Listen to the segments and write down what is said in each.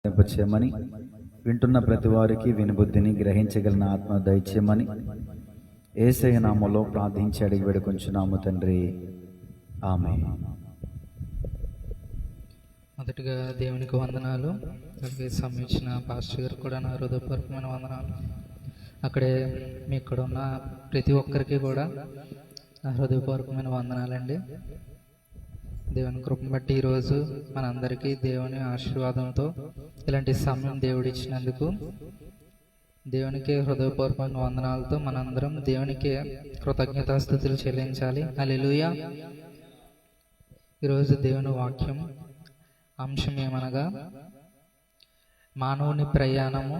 చేయమని, వింటున్న ప్రతి వారికి వినుబుద్ధిని గ్రహించగలిగిన ఆత్మ దయచేయమని యేసయ్య నామములో ప్రార్థించి అడిగి వేడుకొంచున్నాము తండ్రి, ఆమేన్. మొదటిగా దేవునికి వందనాలు. అలాగే సమీక్షణ పాస్టర్ గారు కూడా నా హృదయపూర్వకమైన వందనాలు. అక్కడే మీ ఇక్కడ ఉన్న ప్రతి ఒక్కరికి కూడా నా హృదయపూర్వకమైన వందనాలండి. దేవుని కృపను బట్టి ఈరోజు మనందరికీ దేవుని ఆశీర్వాదంతో ఇలాంటి సమయం దేవుడు ఇచ్చినందుకు దేవునికి హృదయపూర్వకమైన వందనాలతో మనందరం దేవునికి కృతజ్ఞతాస్తుతులు చెల్లించాలి. హల్లెలూయా. ఈరోజు దేవుని వాక్యం అంశం ఏమనగా, మానవుని ప్రయాణము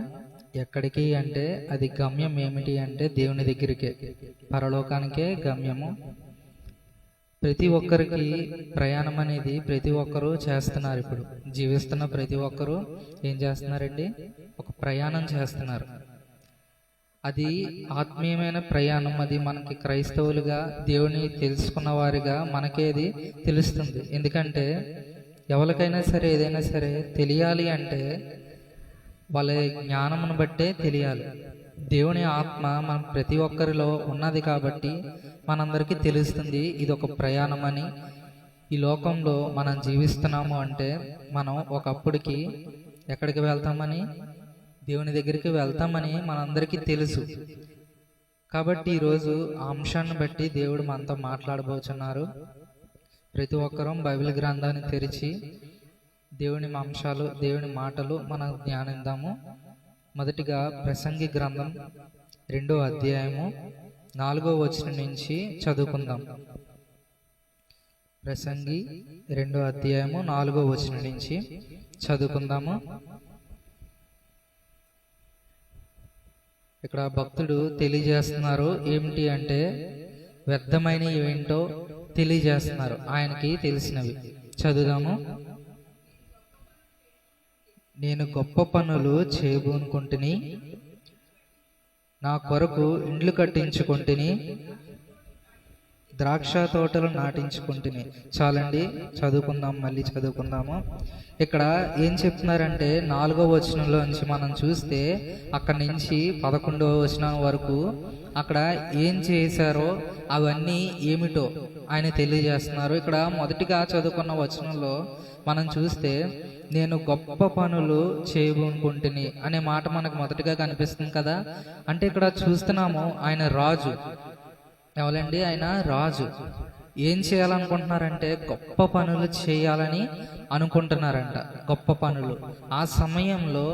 ఎక్కడికి అంటే అది గమ్యం ఏమిటి అంటే దేవుని దగ్గరికే, పరలోకానికే గమ్యము. ప్రతి ఒక్కరికి ప్రయాణం అనేది ప్రతి ఒక్కరూ చేస్తున్నారు. ఇప్పుడు జీవిస్తున్న ప్రతి ఒక్కరూ ఏం చేస్తున్నారండి? ఒక ప్రయాణం చేస్తున్నారు. అది ఆత్మీయమైన ప్రయాణం. అది మనకి క్రైస్తవులుగా దేవుని తెలుసుకున్న వారిగా మనకేది తెలుస్తుంది. ఎందుకంటే ఎవరికైనా సరే ఏదైనా సరే తెలియాలి అంటే వాళ్ళ జ్ఞానమును బట్టే తెలియాలి. దేవుని ఆత్మ మన ప్రతి ఒక్కరిలో ఉన్నది కాబట్టి మనందరికీ తెలుస్తుంది ఇది ఒక ప్రయాణం అని. ఈ లోకంలో మనం జీవిస్తున్నాము అంటే మనం ఒకప్పటికి ఎక్కడికి వెళ్తామని, దేవుని దగ్గరికి వెళ్తామని మనందరికీ తెలుసు. కాబట్టి ఈరోజు ఆ అంశాన్ని బట్టి దేవుడు మనతో మాట్లాడబోతున్నారు. ప్రతి ఒక్కరూ బైబిల్ గ్రంథాన్ని తెరిచి దేవుని అంశాలు, దేవుని మాటలు మనం ధ్యానిద్దాము. మొదటిగా ప్రసంగి గ్రంథం 2వ అధ్యాయము 4వ వచనం నుంచి చదువుకుందాం. ప్రసంగి 2వ అధ్యాయము 4వ వచనం నుంచి చదువుకుందాము. ఇక్కడ భక్తుడు తెలియజేస్తున్నారు ఏమిటి అంటే వ్యర్థమైన ఏంటో తెలియజేస్తున్నారు, ఆయనకి తెలిసినవి. చదువుదాము. నేను గొప్ప పనులు చేయబోనుకుంటుని, నా కొరకు ఇండ్లు కట్టించుకుంటుని, ద్రాక్ష తోటలు నాటించుకుంటుని. చాలండి, చదువుకుందాం, మళ్ళీ చదువుకుందాము. ఇక్కడ ఏం చెప్తున్నారంటే 4వ వచనంలో నుంచి మనం చూస్తే అక్కడి నుంచి 11వ వచనం వరకు అక్కడ ఏం చేశారో అవన్నీ ఏమిటో ఆయన తెలియజేస్తున్నారు. ఇక్కడ మొదటిగా చదువుకున్న వచనంలో మనం చూస్తే నేను గొప్ప పనులు చేయబోనుకుంటుని అనే మాట మనకు మొదటిగా కనిపిస్తుంది కదా. అంటే ఇక్కడ చూస్తున్నాము ఆయన రాజు. ఎవరండి? ఆయన రాజు. ఏం చేయాలనుకుంటున్నారంటే గొప్ప పనులు చేయాలని అనుకుంటున్నారంట. గొప్ప పనులు. ఆ సమయంలో,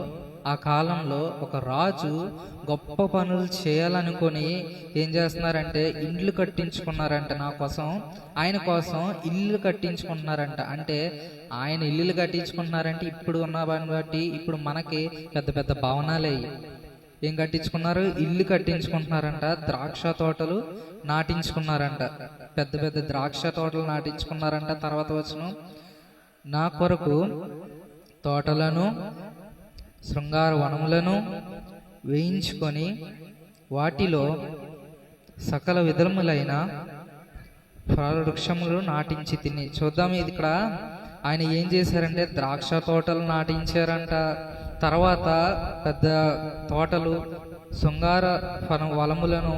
ఆ కాలంలో ఒక రాజు గొప్ప పనులు చేయాలనుకొని ఏం చేస్తున్నారంటే ఇండ్లు కట్టించుకున్నారంట. నా కోసం, ఆయన కోసం ఇల్లు కట్టించుకుంటున్నారంట. అంటే ఆయన ఇల్లులు కట్టించుకుంటున్నారంటే ఇప్పుడు ఉన్న వాటిని బట్టి ఇప్పుడు మనకి పెద్ద పెద్ద భవనాలే. ఏం కట్టించుకున్నారు? ఇల్లు కట్టించుకుంటున్నారంట. ద్రాక్ష తోటలు నాటించుకున్నారంట. పెద్ద పెద్ద ద్రాక్ష తోటలు నాటించుకున్నారంట. తర్వాత వచనం, నా కొరకు తోటలను, శృంగార వనములను వేయించుకొని వాటిలో సకల విధములైన వృక్షములు నాటించి తిని. చూద్దాం, ఇది ఇక్కడ ఆయన ఏం చేశారంటే ద్రాక్ష తోటలు నాటించారంట. తర్వాత పెద్ద తోటలు, శృంగార వనములను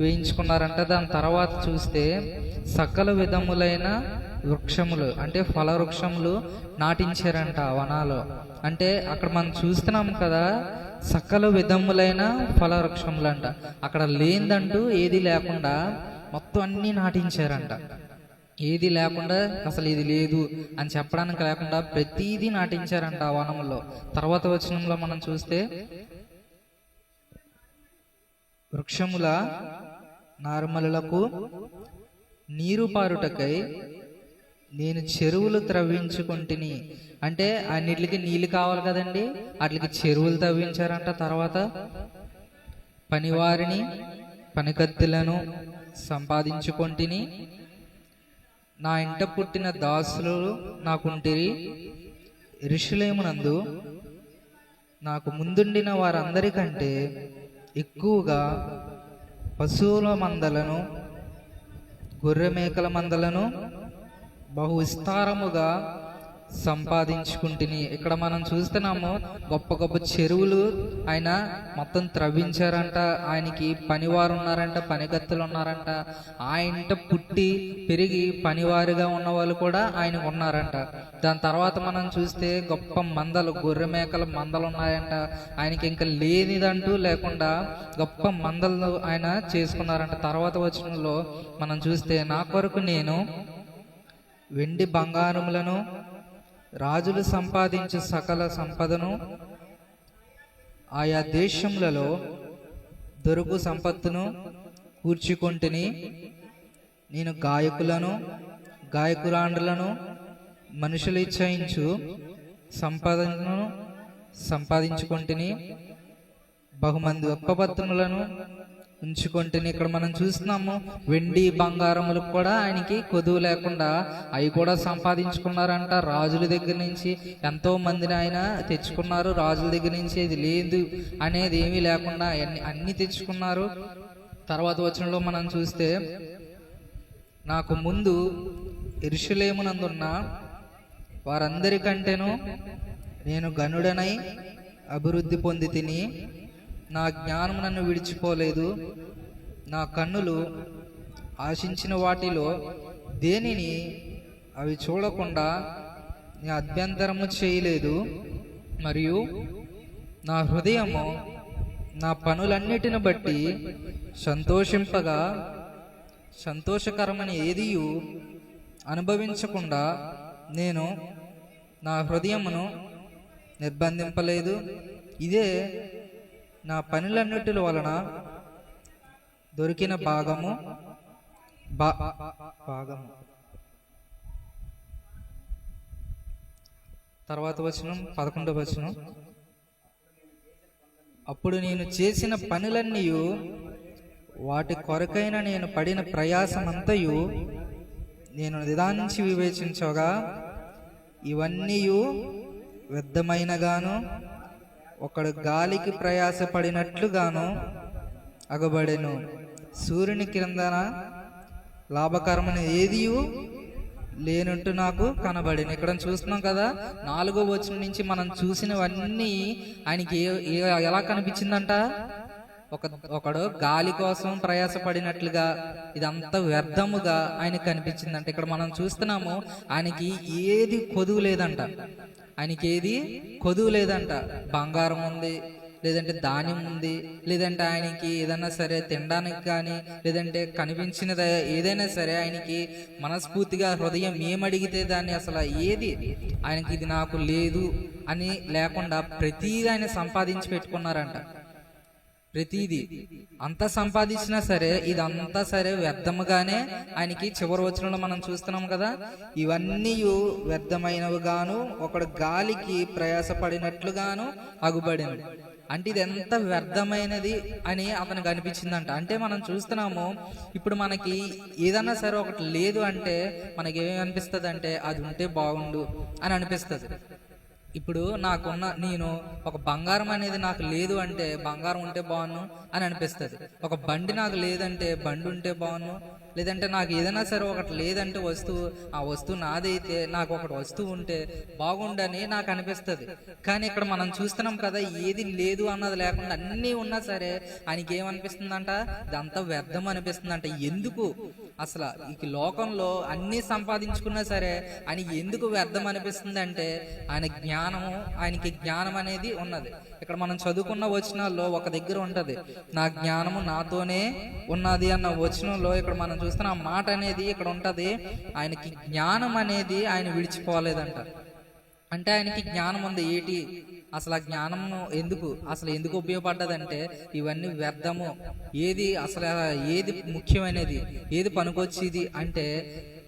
వేయించుకున్నారంట. దాని తర్వాత చూస్తే సకల విధములైన వృక్షములు అంటే ఫల వృక్షములు నాటించారంట వనాలో. అంటే అక్కడ మనం చూస్తున్నాం కదా, సకల విధములైన ఫల వృక్షములు అంట. అక్కడ లేనిదంటూ ఏది లేకుండా మొత్తం అన్నీ నాటించారంట. ఏది లేకుండా, అసలు ఇది లేదు అని చెప్పడానికి లేకుండా ప్రతిదీ నాటించారంట ఆ వనంలో. తర్వాత వచనంలో మనం చూస్తే వృక్షముల నార్మలులకు నీరు పారుటకై నేను చెరువులు త్రవ్వించుకుంటుని. అంటే అన్నిటికి నీళ్ళు కావాలి కదండి, వాటికి చెరువులు తవ్వించారంట. తర్వాత పనివారిని, పనికత్తులను సంపాదించుకుంటుని, నా ఇంట పుట్టిన దాసులు నాకుంటిరి. యెరూషలేమునందు నాకు ముందుండిన వారందరికంటే ఎక్కువగా పశువుల మందలను, గొర్రె మేకల మందలను బహు విస్తారముగా సంపాదించుకుంటుని. ఇక్కడ మనం చూస్తున్నాము గొప్ప గొప్ప చెరువులు ఆయన మొత్తం త్రవ్వించారంట. ఆయనకి పనివారు ఉన్నారంట, పనికత్తులు ఉన్నారంట. ఆయనంట పుట్టి పెరిగి పనివారిగా ఉన్న వాళ్ళు కూడా ఆయనకు ఉన్నారంట. దాని తర్వాత మనం చూస్తే గొప్ప మందలు, గొర్రె మేకల మందలు ఉన్నాయంట. ఆయనకి ఇంకా లేనిదంటూ లేకుండా గొప్ప మందలు ఆయన చేసుకున్నారంట. తర్వాత వచనంలో మనం చూస్తే, నా కొరకు నేను వెండి బంగారములను, రాజులు సంపాదించు సకల సంపదను, ఆయా దేశములలో దొరుకు సంపత్తును కూర్చుకొంటిని. నేను గాయకులను, గాయకురాండ్రులను, మనుషులు ఇచ్చయించు సంపదను సంపాదించుకొంటిని. బహుమంది ఉపపత్నులను ఉంచుకొంటిని. ఇక్కడ మనం చూస్తున్నాము వెండి బంగారములకు కూడా ఆయనకి కొదువు లేకుండా అవి కూడా సంపాదించుకున్నారంట. రాజుల దగ్గర నుంచి ఎంతో మందిని ఆయన తెచ్చుకున్నారు. రాజుల దగ్గర నుంచి ఇది లేదు అనేది ఏమీ లేకుండా అన్ని తెచ్చుకున్నారు. తర్వాత వచనంలో మనం చూస్తే, నాకు ముందు యెరూషలేమునందున్న వారందరికంటేను నేను గనుడనై అభివృద్ధి పొంది తిని, నా జ్ఞానం నన్ను విడిచిపోలేదు. నా కన్నులు ఆశించిన వాటిలో దేనిని అవి చూడకుండా నీ అభ్యంతరము చేయలేదు. మరియు నా హృదయము నా పనులన్నిటిని బట్టి సంతోషింపగా, సంతోషకరమని ఏదియు అనుభవించకుండా నేను నా హృదయమును నిర్బంధింపలేదు. ఇదే నా పనులన్నిటి వలన దొరికిన భాగము. తర్వాత వచనం 11వ వచనం, అప్పుడు నేను చేసిన పనులన్నీ, వాటి కొరకైన నేను పడిన ప్రయాసమంతయు నేను నిదానించి వివేచించగా, ఇవన్నీ వ్యర్థమైనగాను ఒకడు గాలికి ప్రయాసపడినట్లుగాను అగబడెను. సూర్యుని క్రిందన లాభకరమైన ఏదియు లేనట్టు నాకు కనబడిన. ఇక్కడ చూస్తున్నాం కదా, 4వ వచనం నుంచి మనం చూసినవన్నీ ఆయనకి ఎలా కనిపించిందంట? ఒకడు గాలి కోసం ప్రయాసపడినట్లుగా, ఇదంతా వ్యర్థముగా ఆయనకి కనిపించిందంట. ఇక్కడ మనం చూస్తున్నాము ఆయనకి ఏది కొదువు లేదంట. ఆయనకి ఏది కొదువు లేదంట. బంగారం ఉంది, లేదంటే ధాన్యం ఉంది, లేదంటే ఆయనకి ఏదైనా సరే తినడానికి కానీ, లేదంటే కనిపించినది ఏదైనా సరే ఆయనకి మనస్ఫూర్తిగా హృదయం ఏమడిగితే దాన్ని అసలు ఏది ఆయనకి ఇది నాకు లేదు అని లేకుండా ప్రతిదీ ఆయన సంపాదించి పెట్టుకున్నారంట. ప్రతిదీ అంతా సంపాదించినా సరే ఇదంతా సరే వ్యర్థముగానే ఆయనకి చివరి వచనంలో మనం చూస్తున్నాం కదా, ఇవన్నీ వ్యర్థమైనవిగాను ఒకడు గాలికి ప్రయాసపడినట్లుగాను అగుబడిను. అంటే ఇది ఎంత వ్యర్థమైనది అని అతనికి అనిపించిందంట. అంటే మనం చూస్తున్నాము, ఇప్పుడు మనకి ఏదన్నా సరే ఒకటి లేదు అంటే మనకి ఏమి అనిపిస్తుంది అంటే అది ఉంటే బాగుండు అని అనిపిస్తుంది. ఇప్పుడు నేను ఒక బంగారం అనేది నాకు లేదు అంటే బంగారం ఉంటే బాగున్ను అని అనిపిస్తుంది. ఒక బండి నాకు లేదంటే బండి ఉంటే బాగున్ను, లేదంటే నాకు ఏదైనా సరే ఒకటి లేదంటే ఆ వస్తువు నాదైతే నాకు ఒకటి వస్తువు ఉంటే బాగుండని నాకు అనిపిస్తుంది. కానీ ఇక్కడ మనం చూస్తున్నాం కదా, ఏది లేదు అన్నది లేకుండా అన్నీ ఉన్నా సరే ఆయనకి ఏమనిపిస్తుందంట? ఇదంతా వ్యర్థం అనిపిస్తుందంట. ఎందుకు అసలు ఈ లోకంలో అన్ని సంపాదించుకున్నా సరే ఆయన ఎందుకు వ్యర్థం అనిపిస్తుంది అంటే ఆయనకి జ్ఞానం అనేది ఉన్నది. ఇక్కడ మనం చదువుకున్న వచనాల్లో ఒక దగ్గర ఉంటది, నా జ్ఞానము నాతోనే ఉన్నది అన్న వచనంలో ఇక్కడ మనం చూస్తున్న ఆ మాట అనేది ఇక్కడ ఉంటది. ఆయనకి జ్ఞానం అనేది ఆయన విడిచిపోలేదంట. అంటే ఆయనకి జ్ఞానం ఉంది. అసలు ఆ జ్ఞానము ఎందుకు ఉపయోగపడ్డదంటే ఇవన్నీ వ్యర్థము, ఏది ముఖ్యమైనది, ఏది పనికొచ్చేది అంటే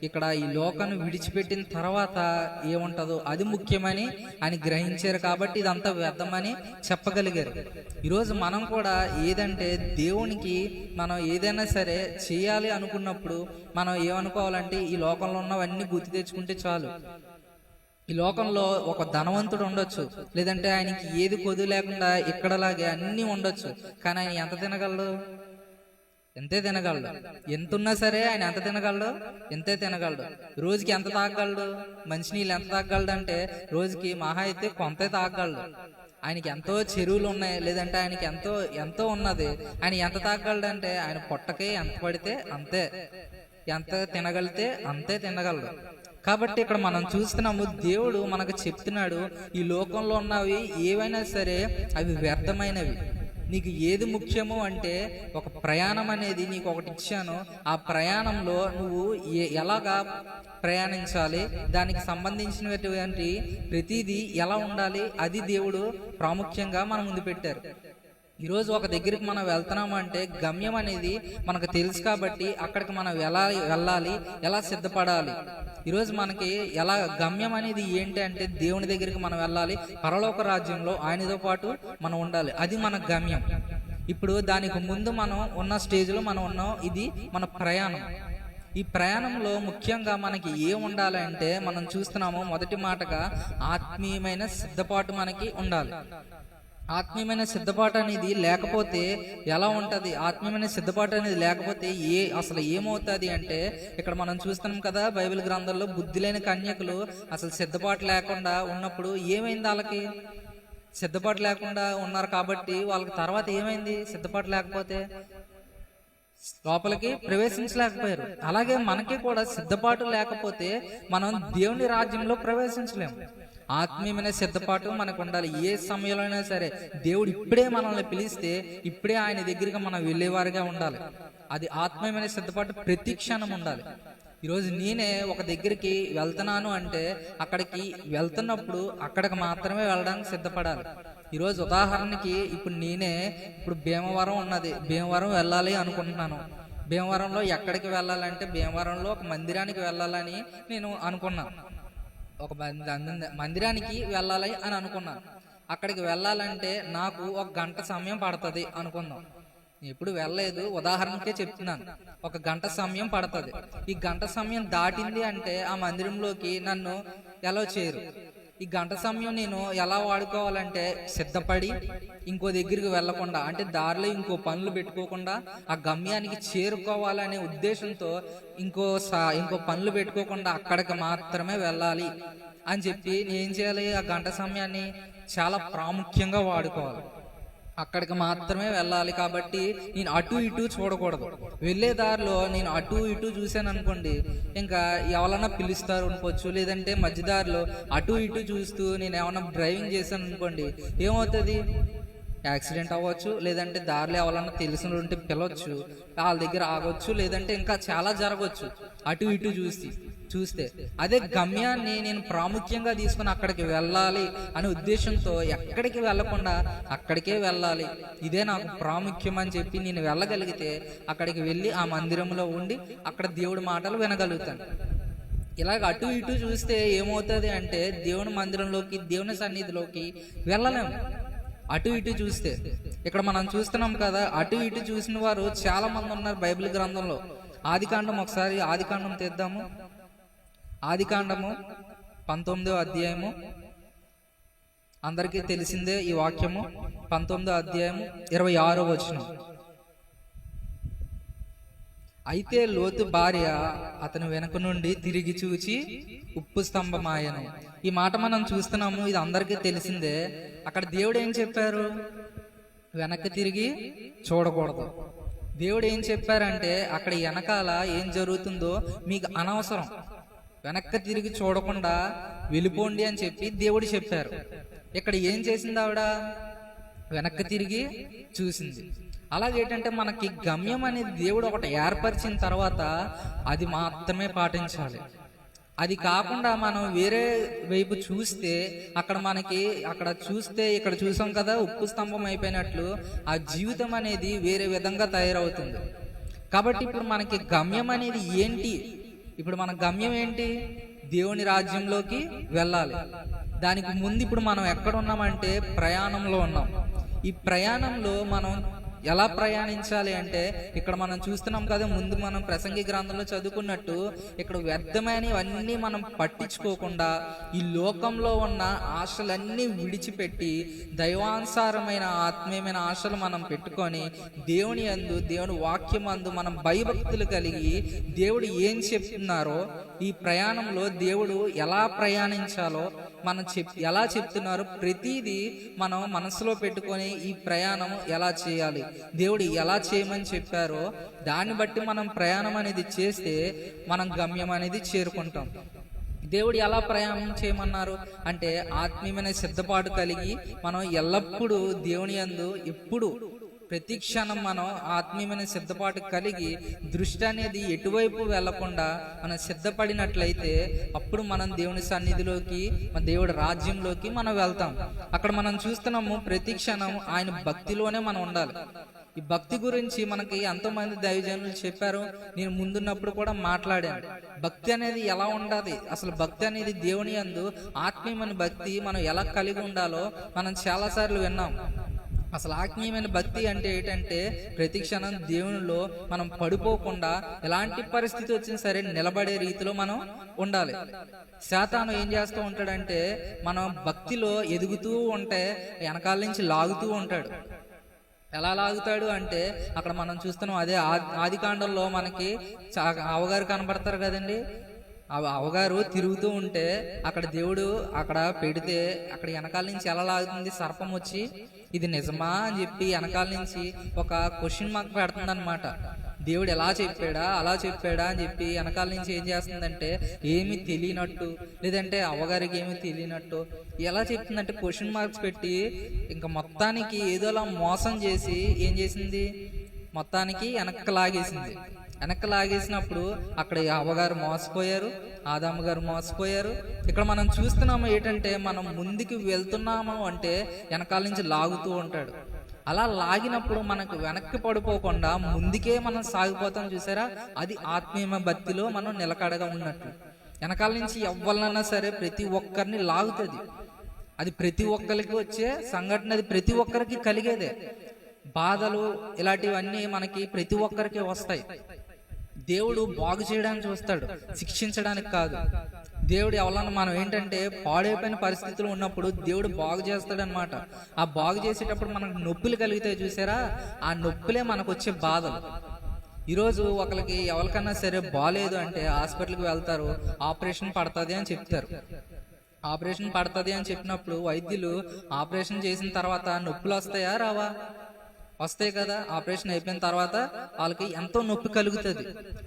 ఇక్కడ ఈ లోకాన్ని విడిచిపెట్టిన తర్వాత ఏముంటుందో అది ముఖ్యమని ఆయన గ్రహించారు. కాబట్టి ఇదంతా వ్యర్థమని చెప్పగలిగారు. ఈరోజు మనం కూడా ఏదంటే దేవునికి మనం ఏదైనా సరే చేయాలి అనుకున్నప్పుడు మనం ఏమనుకోవాలంటే ఈ లోకంలో ఉన్నవన్నీ గుర్తు తెచ్చుకుంటే చాలు. ఈ లోకంలో ఒక ధనవంతుడు ఉండొచ్చు, లేదంటే ఆయనకి ఏది కొద్దు లేకుండా ఇక్కడలాగే అన్నీ ఉండొచ్చు, కానీ ఆయన ఎంత తినగలడు? ఎంతే తినగలడు. ఎంత ఉన్నా సరే ఆయన ఎంత తినగలడు, ఎంతే తినగలడు. రోజుకి ఎంత తాగగలడు, మంచినీళ్ళు ఎంత తాగగలడు అంటే రోజుకి మహా అయితే కొంతే తాగగలడు. ఆయనకి ఎంతో చెరువులు ఉన్నాయి, లేదంటే ఆయనకి ఎంతో ఉన్నది. ఆయన ఎంత తాగగలడు అంటే ఆయన పొట్టకి ఎంత పడితే అంతే, ఎంత తినగలితే అంతే తినగలడు. కాబట్టి ఇక్కడ మనం చూస్తున్నాము, దేవుడు మనకు చెప్తున్నాడు, ఈ లోకంలో ఉన్నవి ఏవైనా సరే అవి వ్యర్థమైనవి. నీకు ఏది ముఖ్యము అంటే ఒక ప్రయాణం అనేది నీకు ఒకటి ఇచ్చాను. ఆ ప్రయాణంలో నువ్వు ఎలాగా ప్రయాణించాలి, దానికి సంబంధించినటువంటి ప్రతిదీ ఎలా ఉండాలి, అది దేవుడు ప్రాముఖ్యంగా మన ముందు పెట్టారు. ఈరోజు ఒక దగ్గరికి మనం వెళ్తున్నాము అంటే గమ్యం అనేది మనకు తెలుసు. కాబట్టి అక్కడికి మనం వెళ్ళాలి, ఎలా సిద్ధపడాలి. ఈరోజు మనకి ఎలా గమ్యం అనేది ఏంటి అంటే దేవుని దగ్గరికి మనం వెళ్ళాలి, పరలోక రాజ్యంలో ఆయనతో పాటు మనం ఉండాలి. అది మన గమ్యం. ఇప్పుడు దానికి ముందు మనం ఉన్న స్టేజ్లో మనం ఉన్నాం. ఇది మన ప్రయాణం. ఈ ప్రయాణంలో ముఖ్యంగా మనకి ఏం ఉండాలి అంటే మనం చూస్తున్నాము, మొదటి మాటగా ఆత్మీయమైన సిద్ధపాటు మనకి ఉండాలి. ఆత్మీయమైన సిద్ధపాటు అనేది లేకపోతే ఎలా ఉంటది? ఆత్మీయమైన సిద్ధపాటు అనేది లేకపోతే అసలు ఏమవుతుంది అంటే, ఇక్కడ మనం చూస్తున్నాం కదా బైబిల్ గ్రంథంలో బుద్ధి లేని కన్యకులు అసలు సిద్ధపాటు లేకుండా ఉన్నప్పుడు ఏమైంది? వాళ్ళకి సిద్ధపాటు లేకుండా ఉన్నారు కాబట్టి వాళ్ళకి తర్వాత ఏమైంది? సిద్ధపాటు లేకపోతే లోపలికి ప్రవేశించలేకపోయారు. అలాగే మనకి కూడా సిద్ధపాటు లేకపోతే మనం దేవుని రాజ్యంలో ప్రవేశించలేము. ఆత్మీయమైన సిద్ధపాటు మనకు ఉండాలి. ఏ సమయంలో అయినా సరే దేవుడు ఇప్పుడే మనల్ని పిలిస్తే ఇప్పుడే ఆయన దగ్గరికి మనం వెళ్ళేవారుగా ఉండాలి. అది ఆత్మీయమైన సిద్ధపాటు ప్రతి క్షణం ఉండాలి. ఈరోజు నేనే ఒక దగ్గరికి వెళ్తున్నాను అంటే అక్కడికి వెళ్తున్నప్పుడు అక్కడికి మాత్రమే వెళ్ళడానికి సిద్ధపడాలి. ఈరోజు ఉదాహరణకి ఇప్పుడు భీమవరం ఉన్నది, భీమవరం వెళ్ళాలి అనుకుంటున్నాను. భీమవరంలో ఎక్కడికి వెళ్ళాలంటే భీమవరంలో ఒక మందిరానికి వెళ్ళాలని నేను అనుకున్నాను. ఒక మందిరానికి వెళ్ళాలి అని అనుకున్నాను. అక్కడికి వెళ్ళాలంటే నాకు 1 గంట సమయం పడుతుంది అనుకుందాం. ఎప్పుడు వెళ్ళలేదు, ఉదాహరణకే చెప్తున్నాను. 1 గంట సమయం పడుతుంది. ఈ గంట సమయం దాటింది అంటే ఆ మందిరంలోకి నన్ను ఎలా చేయరు. ఈ గంట సమయం నేను ఎలా వాడుకోవాలంటే సిద్ధపడి ఇంకో దగ్గరికి వెళ్లకుండా, అంటే దారిలో ఇంకో పనులు పెట్టుకోకుండా ఆ గమ్యానికి చేరుకోవాలనే ఉద్దేశంతో ఇంకో పనులు పెట్టుకోకుండా అక్కడికి మాత్రమే వెళ్ళాలి అని చెప్పి నేను చేయాలి. ఆ గంట సమయాన్ని చాలా ప్రాముఖ్యంగా వాడుకోవాలి. అక్కడికి మాత్రమే వెళ్ళాలి. కాబట్టి నేను అటు ఇటు చూడకూడదు. వెళ్ళే దారిలో నేను అటు ఇటు చూశాను అనుకోండి, ఇంకా ఎవరన్నా పిలుస్తారు అనుకోవచ్చు. లేదంటే మధ్యదారిలో అటు ఇటు చూస్తూ నేను ఏమన్నా డ్రైవింగ్ చేశాను అనుకోండి, ఏమవుతుంది? యాక్సిడెంట్ అవ్వచ్చు, లేదంటే దారిలో ఎవరన్నా తెలిసిన ఉంటే పిలవచ్చు, వాళ్ళ దగ్గర ఆగొచ్చు, లేదంటే ఇంకా చాలా జరగవచ్చు అటు ఇటు చూస్తే. అదే గమ్యాన్ని నేను ప్రాముఖ్యంగా తీసుకుని అక్కడికి వెళ్ళాలి అనే ఉద్దేశంతో ఎక్కడికి వెళ్లకుండా అక్కడికే వెళ్ళాలి, ఇదే నాకు ప్రాముఖ్యం అని చెప్పి నేను వెళ్ళగలిగితే అక్కడికి వెళ్ళి ఆ మందిరంలో ఉండి అక్కడ దేవుడి మాటలు వినగలుగుతాను. ఇలాగ అటు ఇటు చూస్తే ఏమవుతుంది అంటే దేవుని మందిరంలోకి, దేవుని సన్నిధిలోకి వెళ్ళలేము. అటు ఇటు చూస్తే ఇక్కడ మనం చూస్తున్నాం కదా, అటు ఇటు చూసిన వారు చాలా మంది ఉన్నారు బైబిల్ గ్రంథంలో. ఆదికాండం, ఒకసారి ఆదికాండం తెద్దాము. ఆదికాండము 19వ అధ్యాయము, అందరికీ తెలిసిందే ఈ వాక్యము. 19వ అధ్యాయము 26వ వచనం. అయితే లోతు భార్య అతని వెనక నుండి తిరిగి చూచి ఉప్పు స్తంభమాయను. ఈ మాట మనం చూస్తున్నాము, ఇది అందరికీ తెలిసిందే. అక్కడ దేవుడు ఏం చెప్పారు? వెనక్కి తిరిగి చూడకూడదు. దేవుడు ఏం చెప్పారంటే అక్కడ వెనకాల ఏం జరుగుతుందో మీకు అనవసరం, వెనక్కి తిరిగి చూడకుండా వెళ్ళిపోండి అని చెప్పి దేవుడు చెప్పారు. ఇక్కడ ఏం చేసింది ఆవిడ? వెనక్కి తిరిగి చూసింది. అలాగేంటంటే మనకి గమ్యం అనేది దేవుడు ఒకటి ఏర్పరిచిన తర్వాత అది మాత్రమే పాటించాలి. అది కాకుండా మనం వేరే వైపు చూస్తే అక్కడ చూస్తే ఇక్కడ చూసాం కదా ఉప్పు స్తంభం అయిపోయినట్లు ఆ జీవితం అనేది వేరే విధంగా తయారవుతుంది. కాబట్టి ఇప్పుడు మనకి గమ్యం అనేది ఏంటి? ఇప్పుడు మన గమ్యం ఏంటి? దేవుని రాజ్యంలోకి వెళ్ళాలి. దానికి ముందు ఇప్పుడు మనం ఎక్కడ ఉన్నామంటే ప్రయాణంలో ఉన్నాం. ఈ ప్రయాణంలో మనం ఎలా ప్రయాణించాలి అంటే ఇక్కడ మనం చూస్తున్నాం కదా, ముందు మనం ప్రసంగి గ్రంథంలో చదువుకున్నట్టు ఇక్కడ వ్యర్థమైనవన్నీ మనం పట్టించుకోకుండా ఈ లోకంలో ఉన్న ఆశలన్నీ విడిచిపెట్టి దైవానుసారమైన ఆత్మీయమైన ఆశలు మనం పెట్టుకొని దేవుని యందు, దేవుని వాక్యం అందు మనం భయభక్తులు కలిగి దేవుడు ఏం చెప్తున్నారో, ఈ ప్రయాణంలో దేవుడు ఎలా ప్రయాణించాలో మనం ఎలా చెప్తున్నారో ప్రతిదీ మనం మనసులో పెట్టుకొని ఈ ప్రయాణం ఎలా చేయాలి, దేవుడు ఎలా చేయమని చెప్పారో దాన్ని బట్టి మనం ప్రయాణం అనేది చేస్తే మనం గమ్యం అనేది చేరుకుంటాం. దేవుడు ఎలా ప్రయాణం చేయమన్నారు అంటే ఆత్మీయమైన సిద్ధపాటు కలిగి మనం ఎల్లప్పుడూ దేవుని యందు ఎప్పుడు ప్రతి క్షణం మనం ఆత్మీయమైన సిద్ధపాటు కలిగి దృష్టి అనేది ఎటువైపు వెళ్లకుండా మనం సిద్ధపడినట్లయితే అప్పుడు మనం దేవుని సన్నిధిలోకి, మన దేవుడి రాజ్యంలోకి మనం వెళ్తాం. అక్కడ మనం చూస్తున్నాము ప్రతి క్షణం ఆయన భక్తిలోనే మనం ఉండాలి. ఈ భక్తి గురించి మనకి ఎంతో మంది దైవజనులు చెప్పారు, నేను ముందున్నప్పుడు కూడా మాట్లాడాను. భక్తి అనేది ఎలా ఉండాలి, అసలు భక్తి అనేది దేవుని యందు ఆత్మీయమైన భక్తి మనం ఎలా కలిగి ఉండాలో మనం చాలా సార్లు విన్నాం. అసలు ఆత్మీయమైన భక్తి అంటే ఏంటంటే ప్రతి క్షణం దేవునిలో మనం పడిపోకుండా ఎలాంటి పరిస్థితి వచ్చినా సరే నిలబడే రీతిలో మనం ఉండాలి. సాతాను ఏం చేస్తూ ఉంటాడంటే మనం భక్తిలో ఎదుగుతూ ఉంటే వెనకాల నుంచి లాగుతూ ఉంటాడు. ఎలా లాగుతాడు అంటే అక్కడ మనం చూస్తున్నాం, అదే ఆది కాండంలో మనకి అవగారు కనబడతారు కదండి. అవగారు తిరుగుతూ ఉంటే అక్కడ దేవుడు అక్కడ పెడితే అక్కడ వెనకాల నుంచి ఎలా లాగుతుంది, సర్పం వచ్చి ఇది నిజమా అని చెప్పి వెనకాల నుంచి ఒక క్వశ్చన్ మార్క్ పెడుతుంది అనమాట. దేవుడు ఎలా చెప్పాడా అలా చెప్పాడా అని చెప్పి వెనకాల నుంచి ఏం చేస్తుందంటే ఏమి తెలియనట్టు, లేదంటే అవగారికి ఏమి తెలియనట్టు ఎలా చెప్తుందంటే క్వశ్చన్ మార్క్స్ పెట్టి ఇంకా మొత్తానికి ఏదోలా మోసం చేసి ఏం చేసింది, మొత్తానికి వెనక్కి లాగేసింది. వెనక్కి లాగేసినప్పుడు అక్కడ అవ్వగారు మోసపోయారు, ఆదాము గారు మోసపోయారు. ఇక్కడ మనం చూస్తున్నాము ఏంటంటే మనం ముందుకు వెళ్తున్నాము అంటే వెనకాల నుంచి లాగుతూ ఉంటాడు. అలా లాగినప్పుడు మనకు వెనక్కి పడిపోకుండా ముందుకే మనం సాగిపోతాం చూసారా, అది ఆత్మీయ భక్తిలో మనం నిలకడగా ఉన్నట్టు. వెనకాల నుంచి ఎవ్వరన్నా సరే ప్రతి ఒక్కరిని లాగుతుంది. అది ప్రతి ఒక్కరికి వచ్చే సంఘటన, అది ప్రతి ఒక్కరికి కలిగేదే. బాధలు ఇలాంటివన్నీ మనకి ప్రతి ఒక్కరికి వస్తాయి. దేవుడు బాగు చేయడానికి చూస్తాడు, శిక్షించడానికి కాదు. దేవుడు ఎవరన్నా మనం ఏంటంటే పాడైపోయిన పరిస్థితులు ఉన్నప్పుడు దేవుడు బాగు చేస్తాడనమాట. ఆ బాగు చేసేటప్పుడు మనకు నొప్పులు కలిగితే చూసారా, ఆ నొప్పులే మనకు వచ్చే బాధలు. ఈరోజు ఒకరికి ఎవరికన్నా సరే బాగాలేదు అంటే హాస్పిటల్కి వెళ్తారు, ఆపరేషన్ పడుతుంది అని చెప్తారు. ఆపరేషన్ పడుతుంది అని చెప్పినప్పుడు వైద్యులు ఆపరేషన్ చేసిన తర్వాత నొప్పులు వస్తాయా రావా? వస్తాయి కదా. ఆపరేషన్ అయిపోయిన తర్వాత వాళ్ళకి ఎంతో నొప్పి కలుగుతుంది,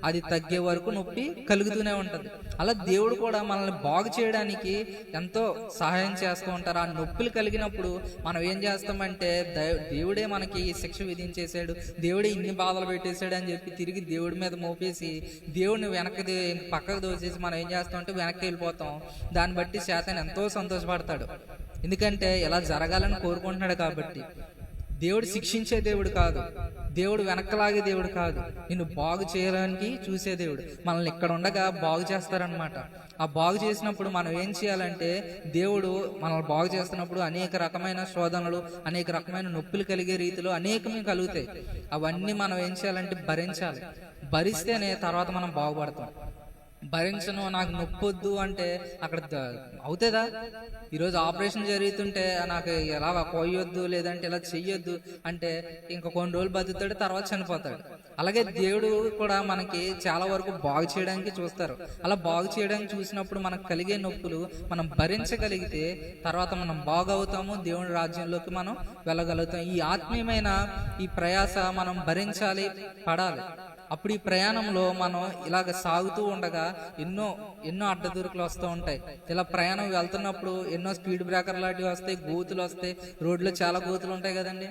అది తగ్గే వరకు నొప్పి కలుగుతూనే ఉంటది. అలా దేవుడు కూడా మనల్ని బాగు చేయడానికి ఎంతో సహాయం చేస్తూ ఉంటారు. ఆ నొప్పులు కలిగినప్పుడు మనం ఏం చేస్తామంటే దేవుడే మనకి శిక్ష విధించేశాడు, దేవుడే ఇన్ని బాధలు పెట్టేశాడు అని చెప్పి తిరిగి దేవుడి మీద మోపేసి దేవుడిని పక్కకు దోసేసి మనం ఏం చేస్తామంటే వెనక్కి వెళ్ళిపోతాం. దాన్ని బట్టి శాతాన్ని ఎంతో సంతోషపడతాడు, ఎందుకంటే ఇలా జరగాలని కోరుకుంటున్నాడు కాబట్టి. దేవుడు శిక్షించే దేవుడు కాదు, దేవుడు వెనక్కలాగే దేవుడు కాదు, నిన్ను బాగు చేయడానికి చూసే దేవుడు. మనల్ని ఇక్కడ ఉండగా బాగు చేస్తారనమాట. ఆ బాగు చేసినప్పుడు మనం ఏం చేయాలంటే దేవుడు మనల్ని బాగు చేస్తున్నప్పుడు అనేక రకమైన శోధనలు, అనేక రకమైన నొప్పులు కలిగే రీతిలో అనేకమే కలుగుతాయి. అవన్నీ మనం ఏం చేయాలంటే భరించాలి. భరిస్తేనే తర్వాత మనం బాగుపడతాం. భరించను, నాకు నొప్పి వద్దు అంటే అక్కడ అవుతుందా? ఈరోజు ఆపరేషన్ జరుగుతుంటే నాకు ఎలా కోయొద్దు లేదంటే ఇలా చెయ్యొద్దు అంటే ఇంకా కొన్ని రోజులు బతుకుతాడు, తర్వాత చనిపోతాడు. అలాగే దేవుడు కూడా మనకి చాలా వరకు బాగు చేయడానికి చూస్తారు. అలా బాగు చేయడానికి చూసినప్పుడు మనకు కలిగే నొప్పులు మనం భరించగలిగితే తర్వాత మనం బాగవుతాము, దేవుని రాజ్యంలోకి మనం వెళ్ళగలుగుతాం. ఈ ఆత్మీయమైన ఈ ప్రయాస మనం భరించాలి, పడాలి. అప్పుడు ఈ ప్రయాణంలో మనం ఇలాగ సాగుతూ ఉండగా ఎన్నో అడ్డదురుకులు వస్తూ ఉంటాయి. ఇలా ప్రయాణం వెళ్తున్నప్పుడు ఎన్నో స్పీడ్ బ్రేకర్ లాంటివి వస్తాయి, గోతులు వస్తాయి. రోడ్లో చాలా గోతులు ఉంటాయి కదండి,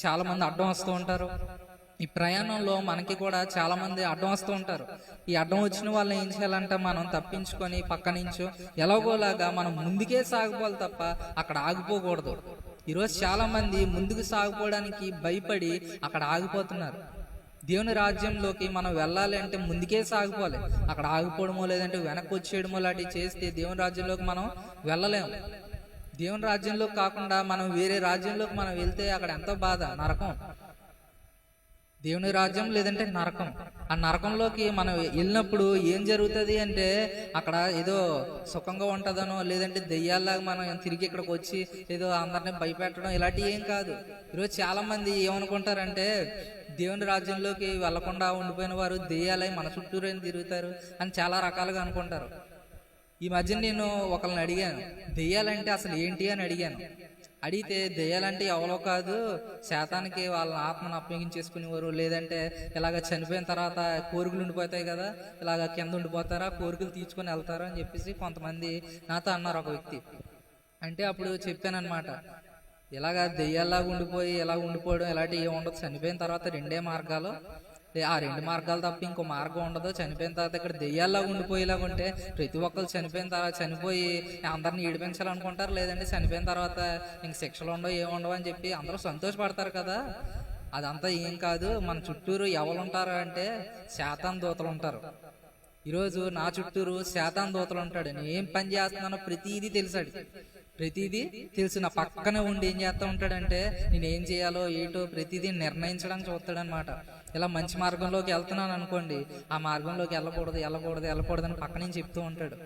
చాలా మంది అడ్డం వస్తూ ఉంటారు. ఈ ప్రయాణంలో మనకి కూడా చాలా మంది అడ్డం వస్తూ ఉంటారు. ఈ అడ్డం వచ్చిన వాళ్ళని ఏం చేయాలంటే మనం తప్పించుకొని పక్క నుంచో ఎలాగోలాగా మనం ముందుకే సాగిపోవాలి తప్ప అక్కడ ఆగిపోకూడదు. ఈరోజు చాలా మంది ముందుకు సాగిపోవడానికి భయపడి అక్కడ ఆగిపోతున్నారు. దేవుని రాజ్యంలోకి మనం వెళ్ళాలి అంటే ముందుకే సాగిపోవాలి. అక్కడ ఆగిపోవడమో లేదంటే వెనక్కి వచ్చేయడమో లాంటివి చేస్తే దేవుని రాజ్యంలోకి మనం వెళ్ళలేము. దేవుని రాజ్యంలోకి కాకుండా మనం వేరే రాజ్యంలోకి మనం వెళ్తే అక్కడ ఎంతో బాధ, నరకం. దేవుని రాజ్యం లేదంటే నరకం. ఆ నరకంలోకి మనం వెళ్ళినప్పుడు ఏం జరుగుతుంది అంటే అక్కడ ఏదో సుఖంగా ఉంటుందనో, లేదంటే దెయ్యాల్లాగా మనం తిరిగి ఇక్కడికి వచ్చి ఏదో అందరినీ భయపెట్టడం ఇలాంటివి ఏం కాదు. ఈరోజు చాలా మంది ఏమనుకుంటారంటే దేవుని రాజ్యంలోకి వెళ్లకుండా ఉండిపోయిన వారు దెయ్యాలై మన చుట్టూరే తిరుగుతారు అని చాలా రకాలుగా అనుకుంటారు. ఈ మధ్య నేను ఒకరిని అడిగాను, దెయ్యాలంటే అసలు ఏంటి అని అడిగాను. అడిగితే దెయ్యాలంటే ఎవరో కాదు, శాతానికి వాళ్ళ ఆత్మను అప్పగించేసుకునేవారు, లేదంటే ఇలాగ చనిపోయిన తర్వాత కోరికలు ఉండిపోతాయి కదా, ఇలాగ కింద ఉండిపోతారా, కోరికలు తీర్చుకొని వెళ్తారా అని చెప్పేసి కొంతమంది నాతో అన్నారు, ఒక వ్యక్తి. అంటే అప్పుడు చెప్పానన్నమాట, ఇలాగ దెయ్యాల్లాగా ఉండిపోయి ఇలా ఉండిపోవడం ఇలాంటివి ఏమి ఉండదు. చనిపోయిన తర్వాత రెండే మార్గాలు, ఆ రెండు మార్గాలు తప్ప ఇంకో మార్గం ఉండదు. చనిపోయిన తర్వాత ఇక్కడ దెయ్యాల్లాగా ఉండిపోయేలాగా ఉంటే ప్రతి ఒక్కరు చనిపోయిన తర్వాత చనిపోయి అందరిని ఈడిపించాలనుకుంటారు, లేదంటే చనిపోయిన తర్వాత ఇంక శిక్షలు ఉండవు ఏముండవు అని చెప్పి అందరూ సంతోషపడతారు కదా. అదంతా ఏం కాదు. మన చుట్టూరు ఎవరు ఉంటారు అంటే శాతాన్ దూతలు ఉంటారు. ఈరోజు నా చుట్టూరు శాతాన్ దూతలు ఉంటాడు. నేను ఏం పని చేస్తున్నానో ప్రతిదీ తెలుసాడు, ప్రతిదీ తెలుసు. నా పక్కనే ఉండి ఏం చేస్తూ ఉంటాడంటే నేను ఏం చేయాలో ఏటో ప్రతిదీ నిర్ణయించడానికి చూస్తాడనమాట. ఇలా మంచి మార్గంలోకి వెళ్తున్నాను అనుకోండి, ఆ మార్గంలోకి వెళ్ళకూడదు అని పక్క నుంచి చెప్తూ ఉంటాడు.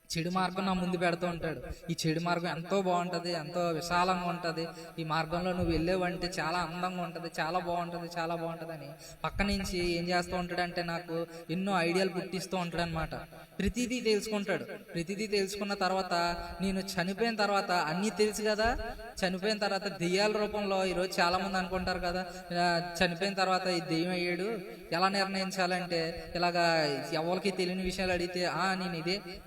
చెడు మార్గం నా ముందు పెడుతూ ఉంటాడు. ఈ చెడు మార్గం ఎంతో బాగుంటుంది, ఎంతో విశాలంగా ఉంటుంది, ఈ మార్గంలో నువ్వు వెళ్ళేవంటే చాలా అందంగా ఉంటుంది, చాలా బాగుంటుంది అని పక్క నుంచి ఏం చేస్తూ ఉంటాడంటే నాకు ఎన్నో ఐడియాలు పుట్టిస్తూ ఉంటాడు అనమాట. ప్రతిదీ తెలుసుకుంటాడు. ప్రతిదీ తెలుసుకున్న తర్వాత నేను చనిపోయిన తర్వాత అన్నీ తెలుసు కదా, చనిపోయిన తర్వాత దెయ్యాల రూపంలో ఈరోజు చాలా మంది అనుకుంటారు కదా, చనిపోయిన తర్వాత ఈ దెయ్యం అయ్యాడు, ఎలా నిర్ణయించాలంటే ఇలాగా ఎవరికి తెలియని విషయాలు అడిగితే